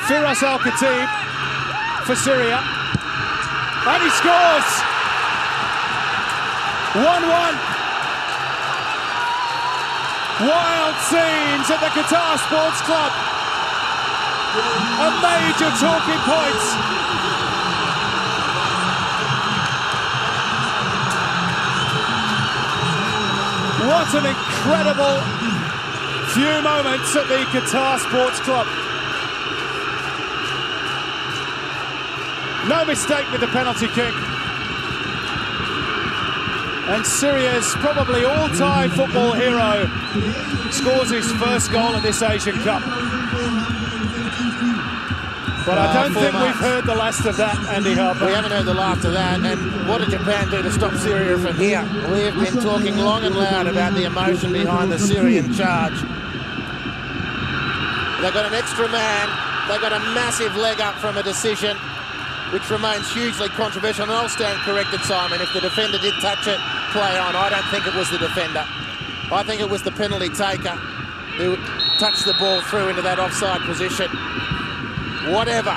Firas Al-Khatib for Syria. And he scores! 1-1. Wild scenes at the Qatar Sports Club. A major talking point. What an incredible few moments at the Qatar Sports Club. No mistake with the penalty kick. And Syria's probably all-time football hero scores his first goal at this Asian Cup. But I don't think we've heard the last of that, Andy Harper. We haven't heard the last of that. And what did Japan do to stop Syria from here? We've been talking long and loud about the emotion behind the Syrian charge. They've got an extra man. They've got a massive leg up from a decision, which remains hugely controversial. And I'll stand corrected, Simon. If the defender did touch it, play on. I don't think it was the defender. I think it was the penalty taker who touched the ball through into that offside position. Whatever.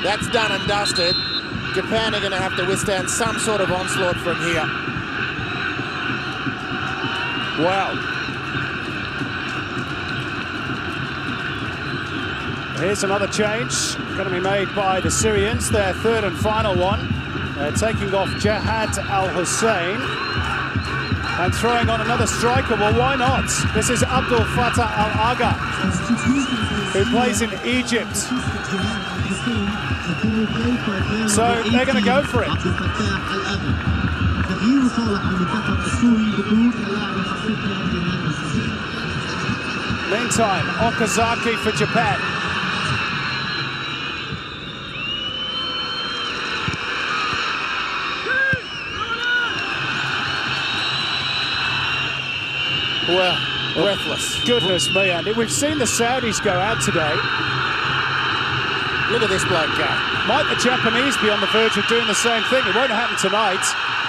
That's done and dusted. Japan are going to have to withstand some sort of onslaught from here. Wow. Here's another change going to be made by the Syrians, their third and final one. They're taking off Jihad Al-Hussein and throwing on another striker. Well, why not? This is Abdul Fattah Al-Agha, who plays in Egypt. So they're going to go for it. Meantime, Okazaki for Japan. Well, breathless. Goodness me, Andy. We've seen the Saudis go out today. Look at this bloke go. Might the Japanese be on the verge of doing the same thing? It won't happen tonight.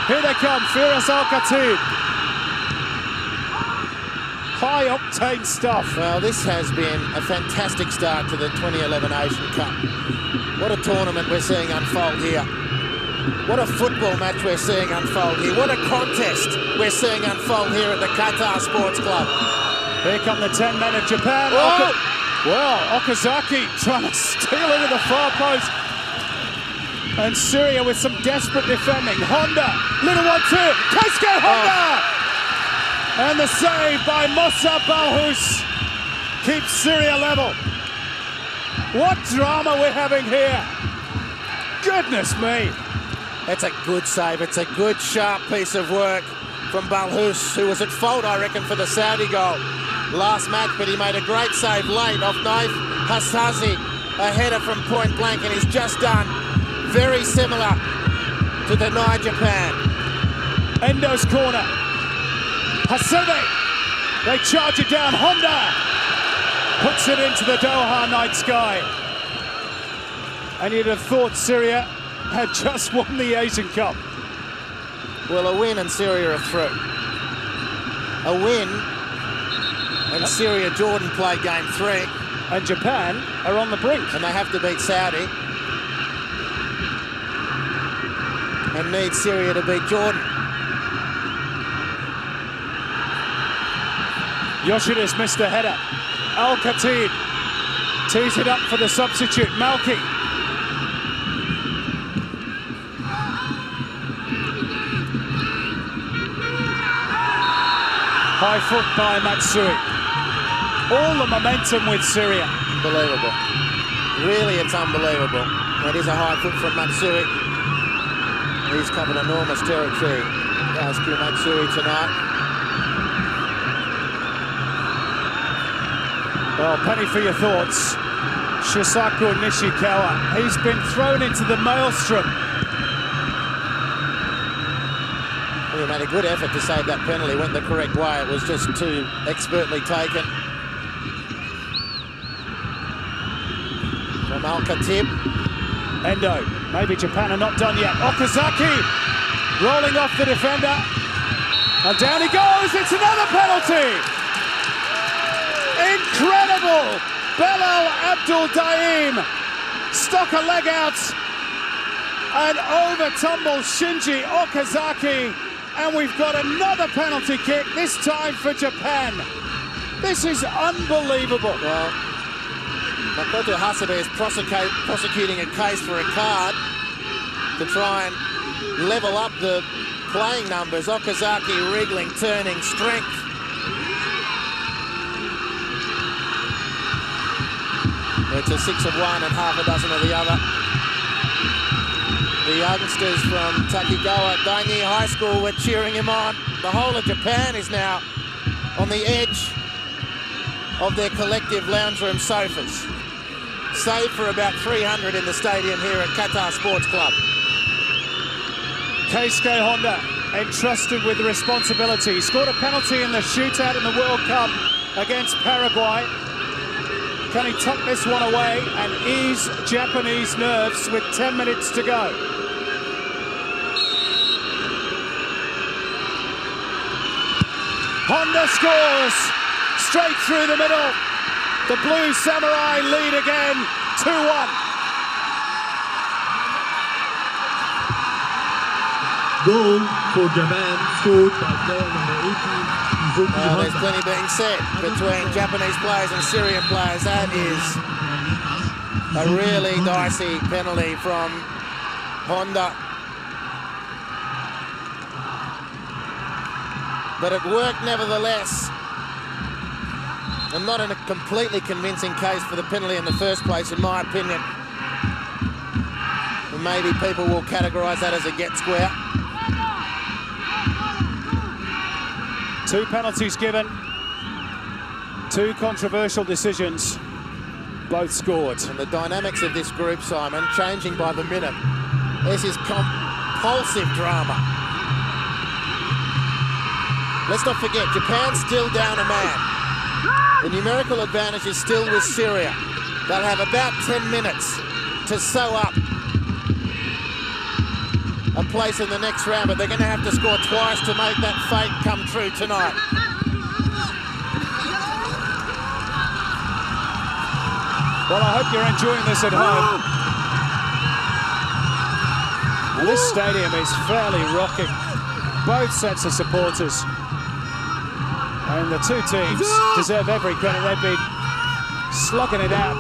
Here they come, Firas Al-Khatib. High-octane stuff. Well, this has been a fantastic start to the 2011 Asian Cup. What a tournament we're seeing unfold here. What a football match we're seeing unfold here. What a contest we're seeing unfold here at the Qatar Sports Club. Here come the 10 men of Japan. Well, Okazaki trying to steal into the far post. And Syria with some desperate defending. Honda, little one too. Keisuke Honda! And the save by Mossa Balhous keeps Syria level. What drama we're having here. Goodness me. It's a good save. It's a good, sharp piece of work from Balhous, who was at fault, I reckon, for the Saudi goal last match, but he made a great save late off Naif Hassazi, a header from point blank, and he's just done very similar to deny Japan. Endo's corner. Hasebe. They charge it down. Honda puts it into the Doha night sky. And you'd have thought Syria had just won the Asian Cup. Well, a win and Syria are through. A win and Syria Jordan play game 3. And Japan are on the brink. And they have to beat Saudi. And need Syria to beat Jordan. Yoshida's missed a header. Al-Khatib tees it up for the substitute, Malki. High foot by Matsui. All the momentum with Syria. Unbelievable. Really, it's unbelievable. It is a high foot from Matsui. He's covered enormous territory. Daisuke Matsui tonight. Well, penny for your thoughts. Shisaku Nishikawa. He's been thrown into the maelstrom. He made a good effort to save that penalty. Went the correct way. It was just too expertly taken. From Al-Khatib. Endo. Maybe Japan are not done yet. Okazaki rolling off the defender. And down he goes. It's another penalty. Incredible. Belal Abdul Daim stuck a leg out and over tumbles Shinji Okazaki. And we've got another penalty kick, this time for Japan. This is unbelievable. Well, Makoto Hasebe is prosecuting a case for a card to try and level up the playing numbers. Okazaki wriggling, turning, strength. It's a 6 of one and half a dozen of the other. The youngsters from Takigawa Daini High School were cheering him on. The whole of Japan is now on the edge of their collective lounge room sofas, save for about 300 in the stadium here at Qatar Sports Club. Keisuke Honda entrusted with the responsibility. He scored a penalty in the shootout in the World Cup against Paraguay. Can he tuck this one away and ease Japanese nerves with 10 minutes to go? Honda scores straight through the middle. The Blue Samurai lead again, 2-1. Goal for Japan, scored by player number 18, Izuki There's Honda. plenty being said between Japanese players and Syrian players. That is a really dicey penalty from Honda. But it worked nevertheless. And not in a completely convincing case for the penalty in the first place, in my opinion. And maybe people will categorise that as a get square. 2 penalties given, 2 controversial decisions, both scored. And the dynamics of this group, Simon, changing by the minute. This is compulsive drama. Let's not forget, Japan's still down a man. The numerical advantage is still with Syria. They'll have about 10 minutes to sew up a place in the next round, but they're going to have to score twice to make that fate come true tonight. Well, I hope you're enjoying this at home. And this stadium is fairly rocking. Both sets of supporters. And the two teams deserve every credit. They've been slugging it out.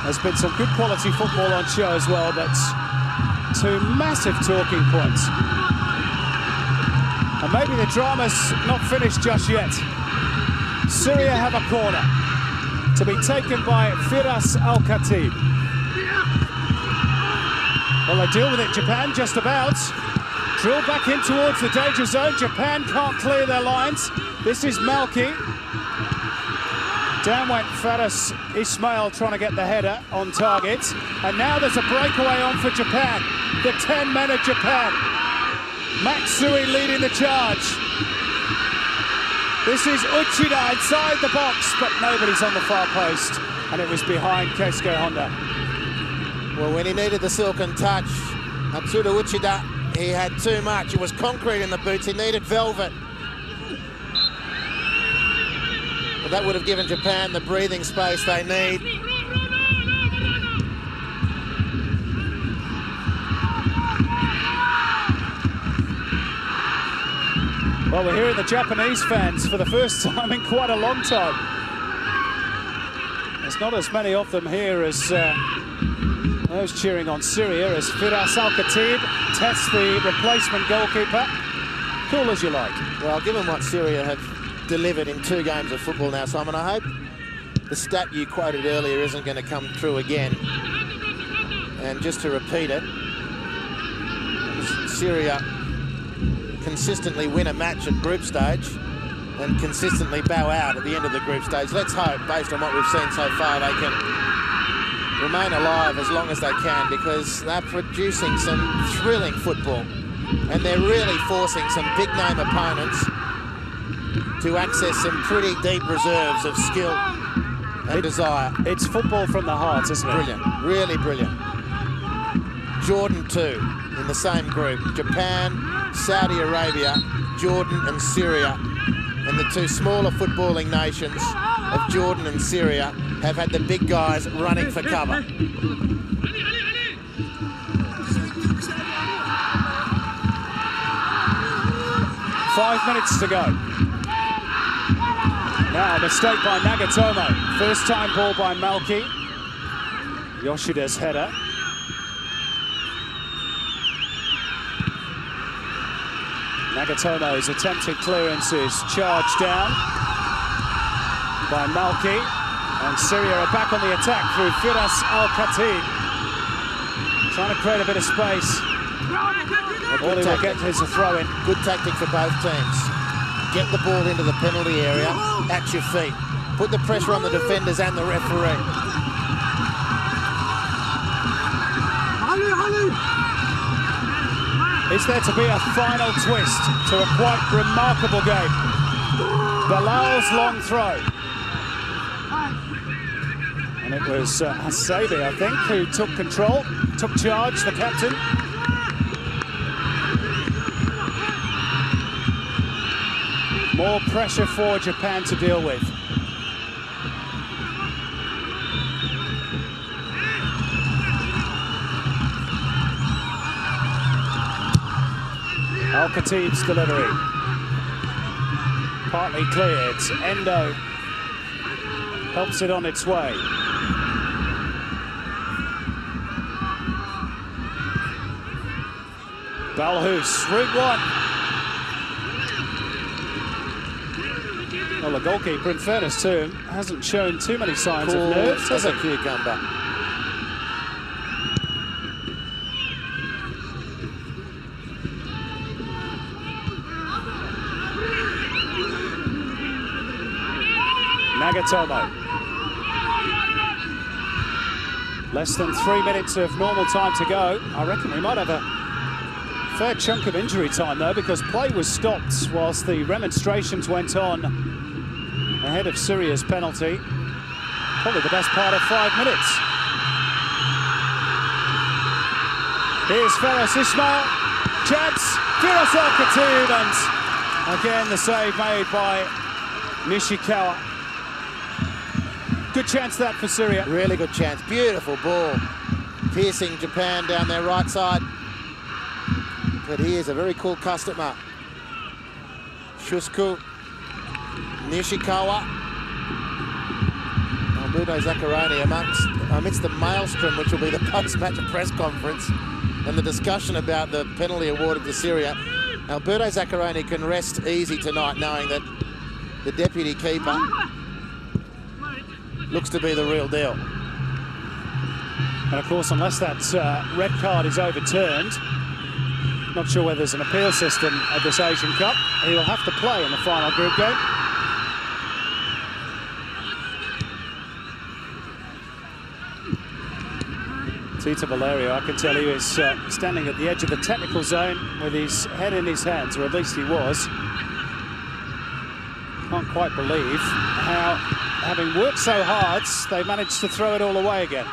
There's been some good quality football on show as well, but 2 massive talking points. And maybe the drama's not finished just yet. Syria have a corner to be taken by Firas Al-Khatib. Well, they deal with it, Japan, just about. Drill back in towards the danger zone. Japan can't clear their lines. This is Malki. Down went Faris Ismail trying to get the header on target. And now there's a breakaway on for Japan. The 10 men of Japan. Matsui leading the charge. This is Uchida inside the box, but nobody's on the far post. And it was behind Keisuke Honda. Well, when he needed the silken touch, Atsuda Uchida, he had too much. It was concrete in the boots. He needed velvet. But that would have given Japan the breathing space they need. Well, we're hearing the Japanese fans for the first time in quite a long time. There's not as many of them here as those cheering on Syria, as Firas Al-Khatib tests the replacement goalkeeper. Cool as you like. Well, given what Syria have delivered in 2 games of football now, Simon, I hope the stat you quoted earlier isn't going to come true again. And just to repeat it, Syria consistently win a match at group stage and consistently bow out at the end of the group stage. Let's hope, based on what we've seen so far, they can remain alive as long as they can, because they're producing some thrilling football and they're really forcing some big-name opponents to access some pretty deep reserves of skill and desire. It's football from the heart, isn't it? Brilliant, really brilliant. Jordan too, in the same group. Japan, Saudi Arabia, Jordan and Syria. And the 2 smaller footballing nations of Jordan and Syria have had the big guys running for cover. 5 minutes to go. Now a mistake by Nagatomo. First time ball by Malki. Yoshida's header. Nagatomo's attempted clearance is charged down by Malki. And Syria are back on the attack through Firas Al-Khatib. Trying to create a bit of space. All he will get is a throw-in. Good tactic for both teams. Get the ball into the penalty area at your feet. Put the pressure on the defenders and the referee. Is there to be a final twist to a quite remarkable game? Bilal's long throw. And it was Hasabi, I think, who took control, took charge, the captain. More pressure for Japan to deal with. Al-Khatib's delivery. Partly cleared. Endo helps it on its way. Balhus, route one. Well, the goalkeeper, in fairness to him, hasn't shown too many signs of nerves, has he? Cucumber. Nagatomo. Less than 3 minutes of normal time to go. I reckon we might have a fair chunk of injury time, though, because play was stopped whilst the remonstrations went on ahead of Syria's penalty. Probably the best part of 5 minutes. Here's Faris Ismail. Chance. Firas Al-Khatib, and again the save made by Nishikawa. Good chance that for Syria. Really good chance. Beautiful ball. Piercing Japan down their right side. But he is a very cool customer. Shusku. Nishikawa. Alberto Zaccaroni amidst the maelstrom, which will be the post-match press conference and the discussion about the penalty awarded to Syria. Alberto Zaccaroni can rest easy tonight knowing that the deputy keeper looks to be the real deal. And of course, unless that red card is overturned, not sure whether there's an appeal system at this Asian Cup, he will have to play in the final group game. Tito Valerio, I can tell you, is standing at the edge of the technical zone with his head in his hands, or at least he was. Can't quite believe how, having worked so hard, they managed to throw it all away again.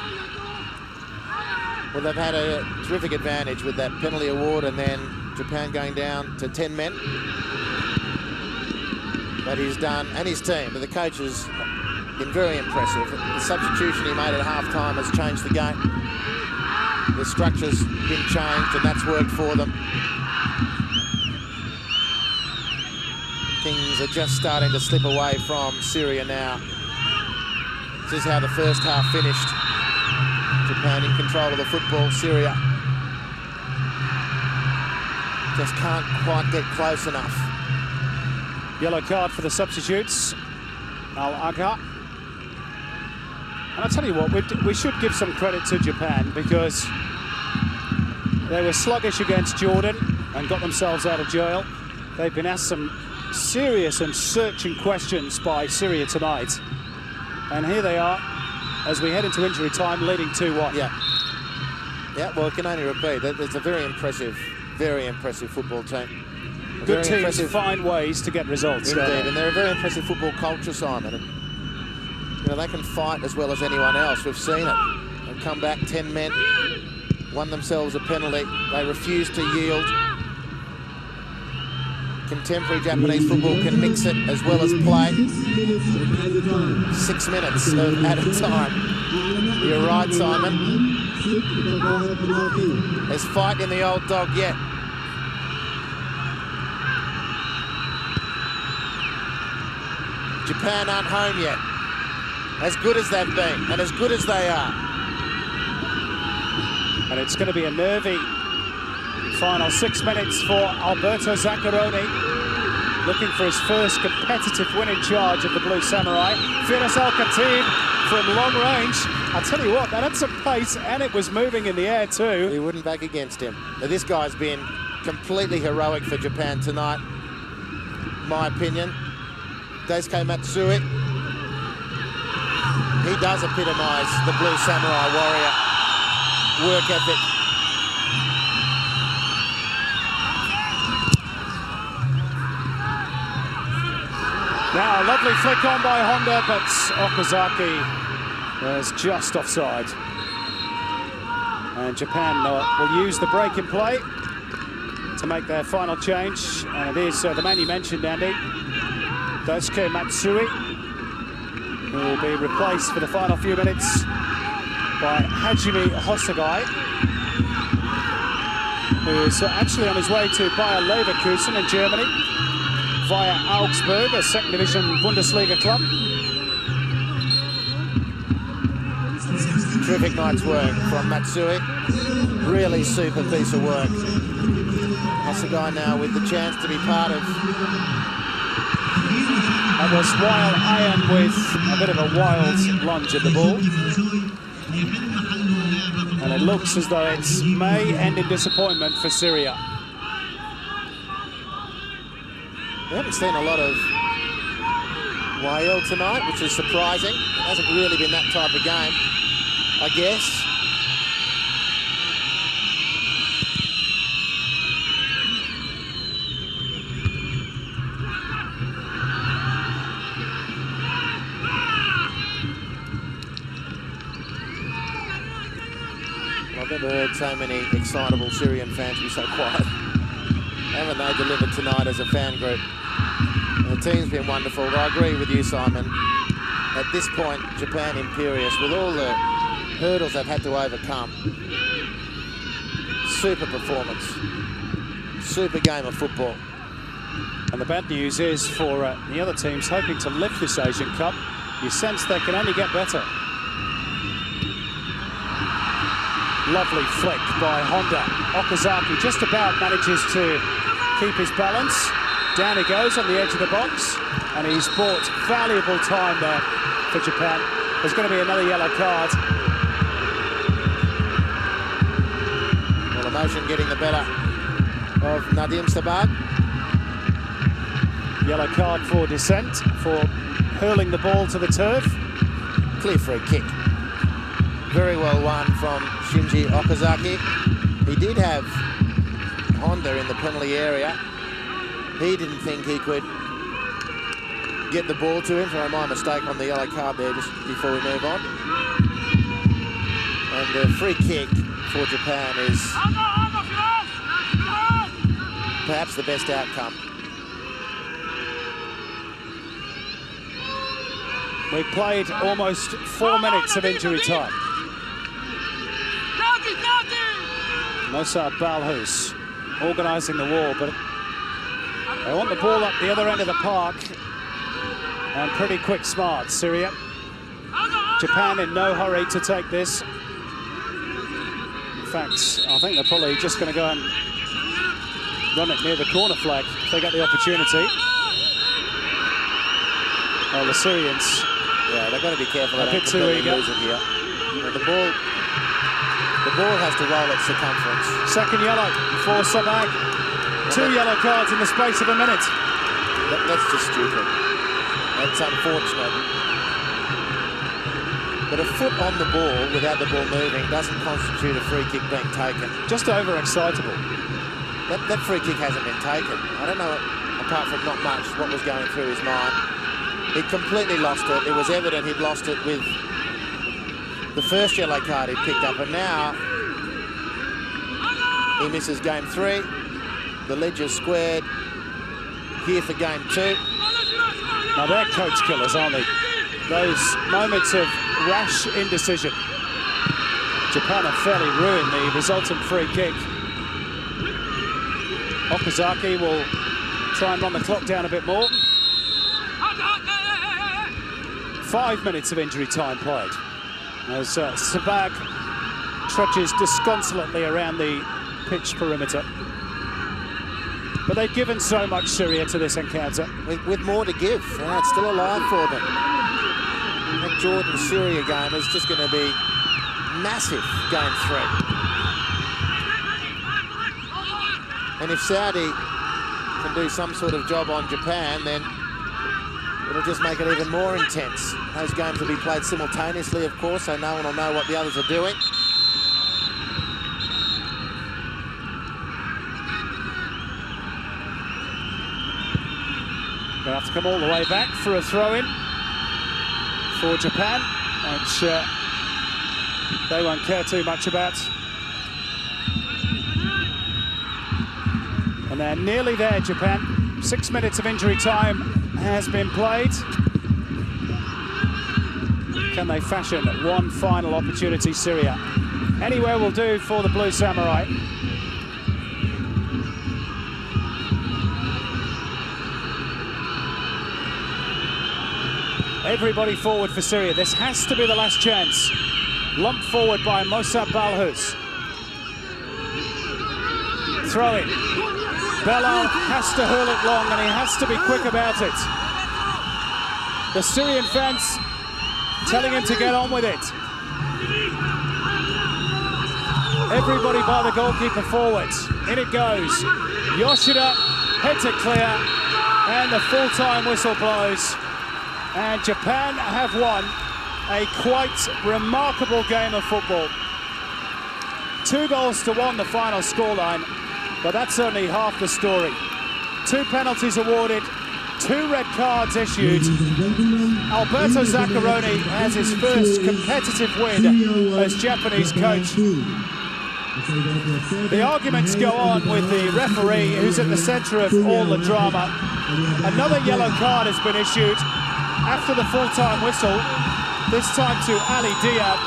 Well, they've had a terrific advantage with that penalty award and then Japan going down to 10 men. But he's done, and his team, but the coach has been very impressive. The substitution he made at half-time has changed the game. The structure's been changed and that's worked for them. Things are just starting to slip away from Syria now. This is how the first half finished. Japan in control of the football. Syria just can't quite get close enough. Yellow card for the substitutes. Al-Agha. And I'll tell you what, we should give some credit to Japan because they were sluggish against Jordan and got themselves out of jail. They've been asked some serious and searching questions by Syria tonight. And here they are, as we head into injury time, leading 2-1. Yeah, well, I can only repeat that it's a very impressive football team. Good teams find ways to get results. Indeed, and they're a very impressive football culture, Simon. And, you know, they can fight as well as anyone else. We've seen it. They've come back 10 men, won themselves a penalty. They refused to yield. Contemporary Japanese football can mix it as well as play. 6 minutes at a time. You're right, Simon. There's fight in the old dog yet. Japan aren't home yet. As good as they've been and as good as they are. And it's going to be a nervy final 6 minutes for Alberto Zaccaroni, looking for his first competitive win in charge of the Blue Samurai. Firas Al-Khatib from long range. I tell you what, that had some pace and it was moving in the air too. He wouldn't back against him. Now, this guy's been completely heroic for Japan tonight, my opinion. Daisuke Matsui. He does epitomise the blue samurai warrior work ethic. Now, a lovely flick on by Honda, but Okazaki was just offside. And Japan will use the break in play to make their final change. And it is the man you mentioned, Andy, Daisuke Matsui, who will be replaced for the final few minutes by Hajime Hosogai, who is actually on his way to Bayer Leverkusen in Germany via Augsburg, a second division Bundesliga club. Terrific night's work from Matsui. Really super piece of work. Hosogai now with the chance to be part of. That was Weil Ayan with a bit of a wild lunge at the ball. And it looks as though it may end in disappointment for Syria. We haven't seen a lot of Weil tonight, which is surprising. It hasn't really been that type of game, I guess. I've never heard so many excitable Syrian fans be so quiet. Haven't they delivered tonight as a fan group? And the team's been wonderful. But I agree with you, Simon. At this point, Japan imperious with all the hurdles they've had to overcome. Super performance. Super game of football. And the bad news is for the other teams hoping to lift this Asian Cup, you sense they can only get better. Lovely flick by Honda. Okazaki just about manages to keep his balance. Down he goes on the edge of the box, and he's bought valuable time there for Japan. There's going to be another yellow card. Well, emotion getting the better of Nadim Sabag. Yellow card for dissent, for hurling the ball to the turf. Clear free kick. Very well won from Shinji Okazaki. He did have Honda in the penalty area. He didn't think he could get the ball to him, so my mistake on the yellow card there just before we move on. And the free kick for Japan is perhaps the best outcome. We've played almost 4 minutes of injury time. Mosa Balhus organising the wall, but they want the ball up the other end of the park, and pretty quick smart, Syria. Japan in no hurry to take this. In fact, I think they're probably just going to go and run it near the corner flag if they get the opportunity. Well, the Syrians... Yeah, they've got to be careful. A bit too eager. Lose it here. And the ball has to roll its circumference. Second yellow for Sabag. Two yellow cards in the space of a minute. That's just stupid. That's unfortunate. But a foot on the ball without the ball moving doesn't constitute a free kick being taken. Just overexcitable. That free kick hasn't been taken. I don't know, apart from not much, what was going through his mind. He completely lost it. It was evident he'd lost it with the first yellow card he picked up, and now he misses game 3. The ledger's squared here for game 2. Now they're coach killers, aren't they? Those moments of rash indecision. Japan have fairly ruined the resultant free kick. Okazaki will try and run the clock down a bit more. 5 minutes of injury time played as Sabag trudges disconsolately around the pitch perimeter. But they've given so much, Syria, to this encounter. With more to give. It's still alive for them. That Jordan-Syria game is just going to be massive, game 3. And if Saudi can do some sort of job on Japan, then it'll just make it even more intense. Those games will be played simultaneously, of course, so no one will know what the others are doing. They'll have to come all the way back for a throw-in for Japan, which they won't care too much about. And they're nearly there, Japan. 6 minutes of injury time has been played. Can they fashion one final opportunity, Syria? Anywhere will do for the Blue Samurai. Everybody forward for Syria. This has to be the last chance. Lumped forward by Mohsen Balhus. Throw it. Belal has to hurl it long, and he has to be quick about it. The Syrian fans telling him to get on with it. Everybody by the goalkeeper forward. In it goes. Yoshida heads it clear, and the full-time whistle blows. And Japan have won a quite remarkable game of football. 2-1 the final scoreline, but that's only half the story. 2 penalties awarded, 2 red cards issued. Alberto Zaccaroni has his first competitive win as Japanese coach. The arguments go on with the referee, who's at the centre of all the drama. Another yellow card has been issued after the full-time whistle, this time to Ali Diab.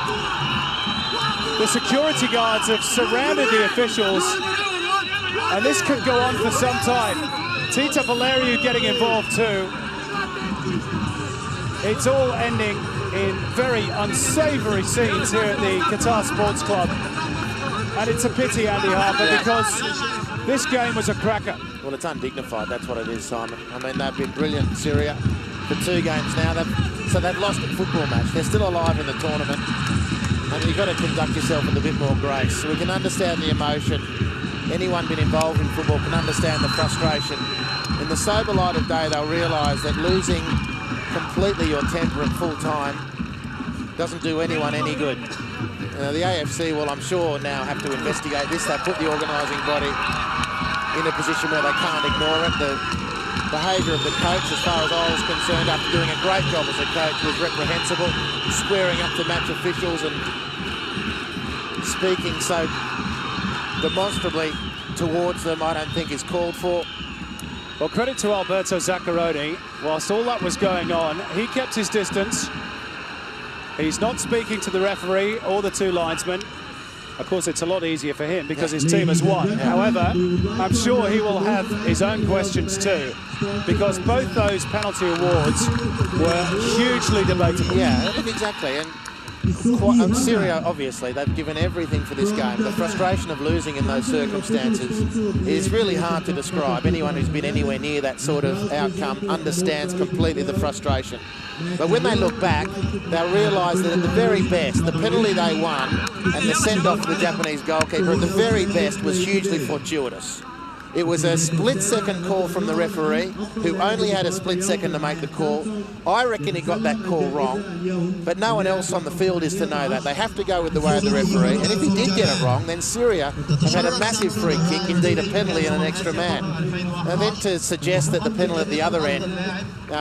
The security guards have surrounded the officials, and this could go on for some time. Tita Valeriu getting involved too. It's all ending in very unsavoury scenes here at the Qatar Sports Club. And it's a pity, Andy Harper, because this game was a cracker. Well, it's undignified, that's what it is, Simon. I mean, they've been brilliant in Syria for 2 games now. So they've lost a football match. They're still alive in the tournament. And you've got to conduct yourself with a bit more grace. So we can understand the emotion. Anyone been involved in football can understand the frustration. In the sober light of day, they'll realise that losing completely your temper at full time doesn't do anyone any good. The AFC will, I'm sure, now have to investigate this. They put the organising body in a position where they can't ignore it. The behaviour of the coach, as far as I was concerned, after doing a great job as a coach, was reprehensible, squaring up to match officials and speaking so demonstrably towards them, I don't think is called for. Well, credit to Alberto Zaccaroni. Whilst all that was going on, he kept his distance. He's not speaking to the referee or the 2 linesmen. Of course, it's a lot easier for him because his team has won. However, I'm sure he will have his own questions too, because both those penalty awards were hugely debatable. Yeah, exactly. And Syria, obviously, they've given everything for this game. The frustration of losing in those circumstances is really hard to describe. Anyone who's been anywhere near that sort of outcome understands completely the frustration. But when they look back, they'll realise that at the very best, the penalty they won and the send-off of the Japanese goalkeeper at the very best was hugely fortuitous. It was a split-second call from the referee, who only had a split second to make the call. I reckon he got that call wrong, but no one else on the field is to know that. They have to go with the way of the referee, and if he did get it wrong, then Syria have had a massive free kick, indeed a penalty and an extra man. And then to suggest that the penalty at the other end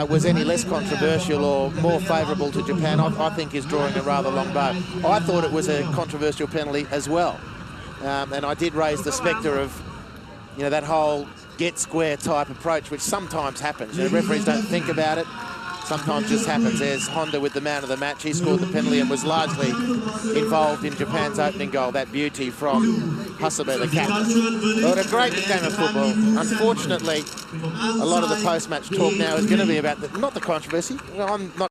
was any less controversial or more favourable to Japan, I think is drawing a rather long bow. I thought it was a controversial penalty as well, and I did raise the spectre of that whole get square type approach, which sometimes happens. Referees don't think about it. Sometimes just happens. There's Honda with the man of the match. He scored the penalty and was largely involved in Japan's opening goal. That beauty from Hasabe, the captain. But a great game of football. Unfortunately, a lot of the post-match talk now is going to be about not the controversy. I'm not